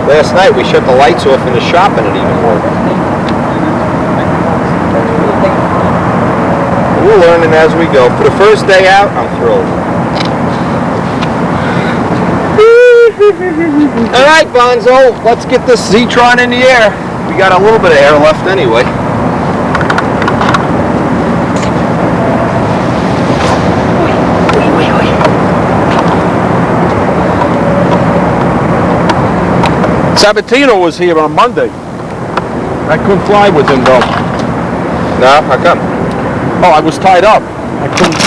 last night. We shut the lights off in the shop and it even worked. We're learning as we go. For the first day out, I'm thrilled. All right, Bonzo, let's get this Zetron in the air. We got a little bit of air left anyway. Sabatino was here on Monday. I couldn't fly with him though. No, how come? Oh, I was tied up. I couldn't leave.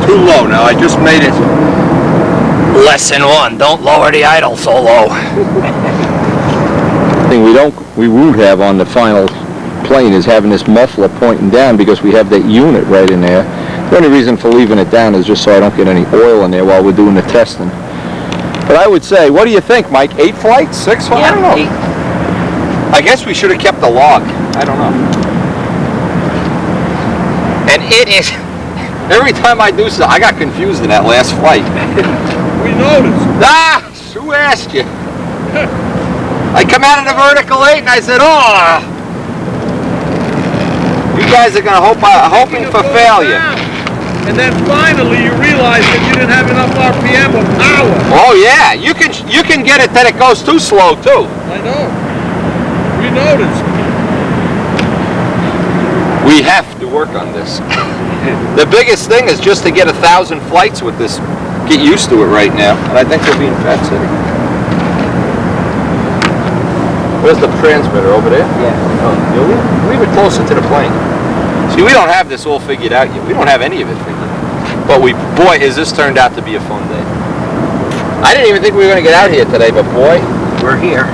Too low now. I just made it. Lesson 1: don't lower the idle so low. Thing we won't have on the final plane is having this muffler pointing down, because we have that unit right in there. The only reason for leaving it down is just so I don't get any oil in there while we're doing the testing. But I would say, what do you think, Mike? 8 flights? 6 flights? I don't know. 8. I guess we should have kept the log. I don't know. And it is. Every time I do so, I got confused in that last flight. We noticed. Ah! Who asked you? I come out of the vertical 8 and I said, oh! guys are gonna hoping for failure. And then finally you realize that you didn't have enough RPM or power. Oh yeah, you can get it that it goes too slow too. I know. We noticed. We have to work on this. The biggest thing is just to get 1,000 flights with this. Get used to it right now, and I think we'll be in Fat City. Where's the transmitter? Over there? Yeah. Oh, leave it closer to the plane. See, we don't have this all figured out yet. We don't have any of it figured out. But boy, has this turned out to be a fun day. I didn't even think we were going to get out here today, but boy, we're here.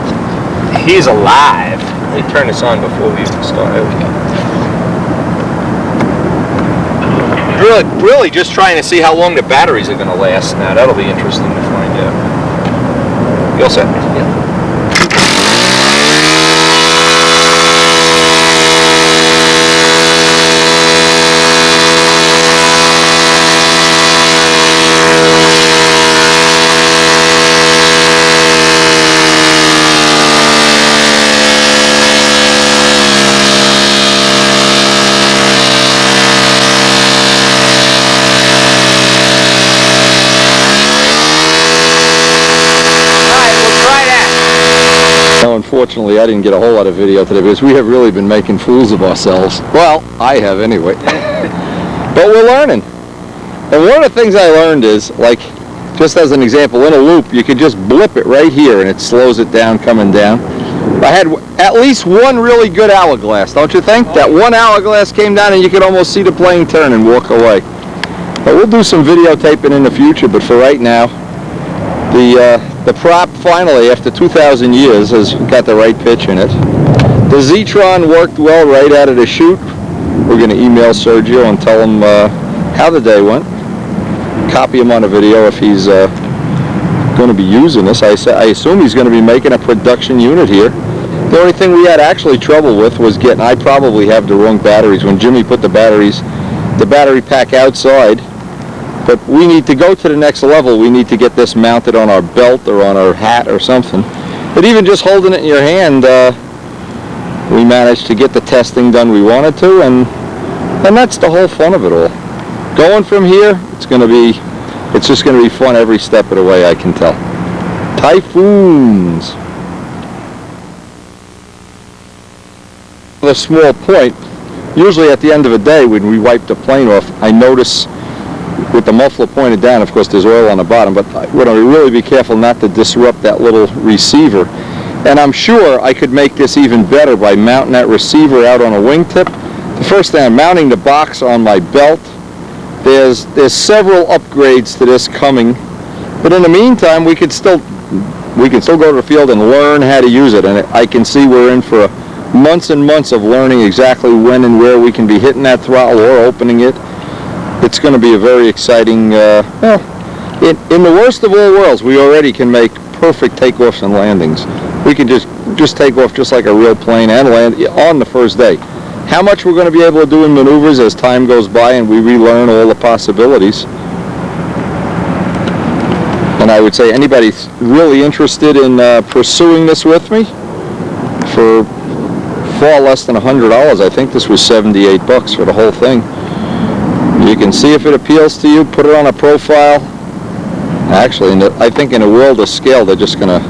He's alive. Let me turn this on before we even start. There we go. Really just trying to see how long the batteries are going to last now. That'll be interesting to find out. You all set? Yeah. Unfortunately, I didn't get a whole lot of video today because we have really been making fools of ourselves. Well, I have anyway. But we're learning. And one of the things I learned is, like, just as an example, in a loop, you could just blip it right here and it slows it down coming down. I had at least one really good hourglass, don't you think? That one hourglass came down and you could almost see the plane turn and walk away. But we'll do some videotaping in the future, but for right now, the prop finally, after 2,000 years, has got the right pitch in it. The Zetron worked well right out of the chute. We're going to email Sergio and tell him how the day went. Copy him on a video if he's going to be using this. I assume he's going to be making a production unit here. The only thing we had actually trouble with was I probably have the wrong batteries. When Jimmy put the battery pack outside, but we need to go to the next level. We need to get this mounted on our belt or on our hat or something. But even just holding it in your hand, we managed to get the testing done we wanted to, and that's the whole fun of it all. Going from here, it's just going to be fun every step of the way, I can tell. Typhoons. A small point, usually at the end of the day when we wipe the plane off, I notice with the muffler pointed down, of course there's oil on the bottom, but we're going to really be careful not to disrupt that little receiver. And I'm sure I could make this even better by mounting that receiver out on a wingtip. The first thing, I'm mounting the box on my belt. There's several upgrades to this coming, but in the meantime we can still go to the field and learn how to use it. And I can see we're in for months and months of learning exactly when and where we can be hitting that throttle or opening it. It's going to be a very exciting, well, in the worst of all worlds, we already can make perfect takeoffs and landings. We can just take off just like a real plane and land on the first day. How much we're going to be able to do in maneuvers as time goes by and we relearn all the possibilities. And I would say anybody really interested in pursuing this with me, for far less than $100, I think this was $78 for the whole thing. You can see if it appeals to you, put it on a profile. Actually, I think in a world of scale, they're just going to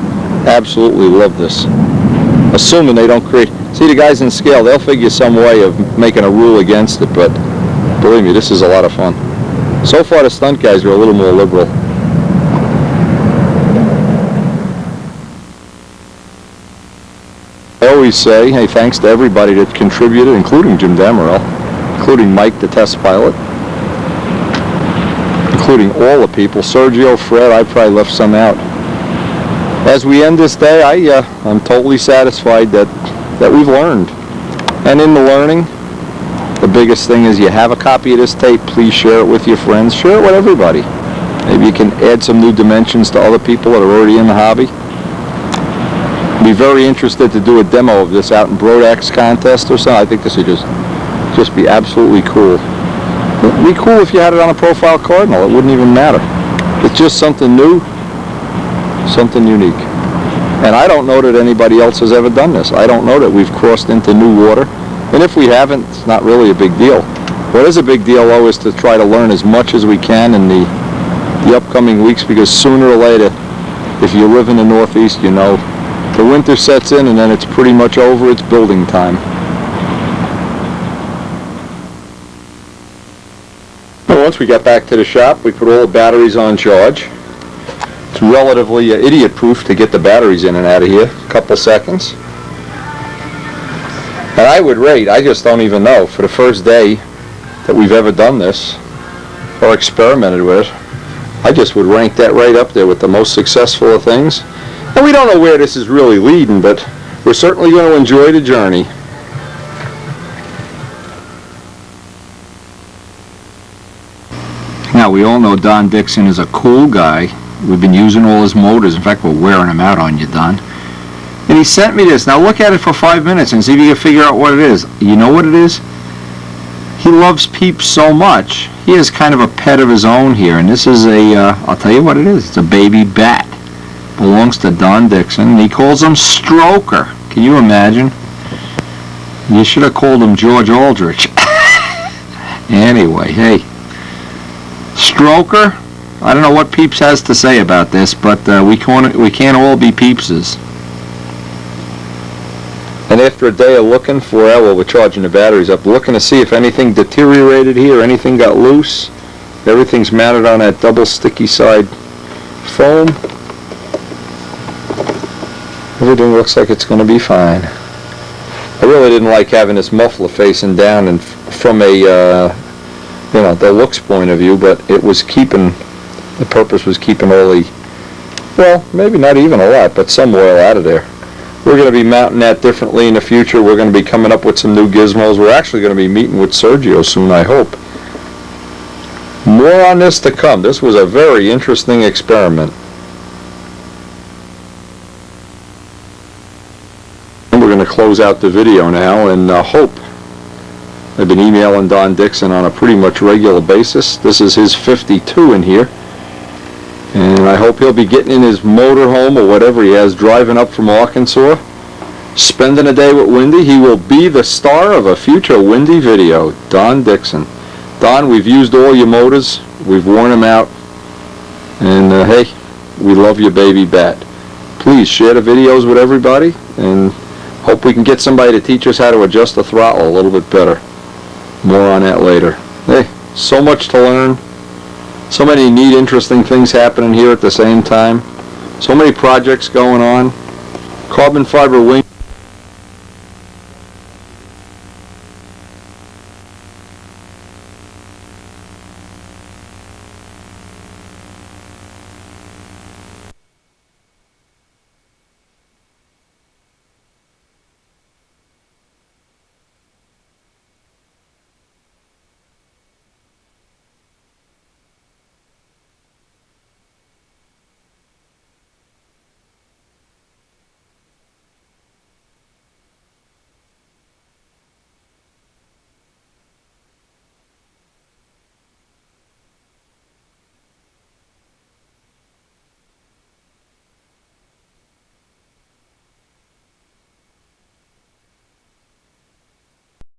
absolutely love this. Assuming they don't create... See, the guys in scale, they'll figure some way of making a rule against it, but believe me, this is a lot of fun. So far, the stunt guys are a little more liberal. I always say, hey, thanks to everybody that contributed, including Jim Damerel, including Mike, the test pilot, including all the people, Sergio, Fred, I probably left some out. As we end this day, I'm totally satisfied that we've learned. And in the learning, the biggest thing is you have a copy of this tape, please share it with your friends, share it with everybody. Maybe you can add some new dimensions to other people that are already in the hobby. I'd be very interested to do a demo of this out in Brodak's contest or something. I think this would just be absolutely cool. It would be cool if you had it on a profile Cardinal. It wouldn't even matter. It's just something new, something unique. And I don't know that anybody else has ever done this. I don't know that we've crossed into new water. And if we haven't, it's not really a big deal. What is a big deal, though, is to try to learn as much as we can in the upcoming weeks, because sooner or later, if you live in the Northeast, you know, the winter sets in and then it's pretty much over. It's building time. Once we got back to the shop, we put all the batteries on charge. It's relatively idiot-proof to get the batteries in and out of here. A couple seconds. And I would rate, I just don't even know, for the first day that we've ever done this or experimented with, I just would rank that right up there with the most successful of things. And we don't know where this is really leading, but we're certainly going to enjoy the journey. Now, we all know Don Dixon is a cool guy. We've been using all his motors. In fact, we're wearing them out on you, Don. And he sent me this. Now, look at it for 5 minutes and see if you can figure out what it is. You know what it is? He loves peeps so much. He has kind of a pet of his own here. And this is a, I'll tell you what it is. It's a baby bat. Belongs to Don Dixon. And he calls him Stroker. Can you imagine? You should have called him George Aldrich. Anyway, hey. Stroker, I don't know what Peeps has to say about this, but we can't all be Peepses. And after a day of looking for, well, we're charging the batteries up, looking to see if anything deteriorated here, anything got loose. Everything's mounted on that double sticky side foam. Everything looks like it's going to be fine. I really didn't like having this muffler facing down and from a you know, the looks point of view, but it was keeping, the purpose was keeping all the, well, maybe not even a lot, but some oil out of there. We're going to be mounting that differently in the future. We're going to be coming up with some new gizmos. We're actually going to be meeting with Sergio soon, I hope. More on this to come. This was a very interesting experiment. And we're going to close out the video now and hope. I've been emailing Don Dixon on a pretty much regular basis. This is his 52 in here. And I hope he'll be getting in his motorhome or whatever he has, driving up from Arkansas, spending a day with Wendy. He will be the star of a future Wendy video. Don Dixon. Don, we've used all your motors. We've worn them out. And hey, we love your baby bat. Please share the videos with everybody and hope we can get somebody to teach us how to adjust the throttle a little bit better. More on that later. Hey, so much to learn. So many neat, interesting things happening here at the same time. So many projects going on. Carbon fiber wing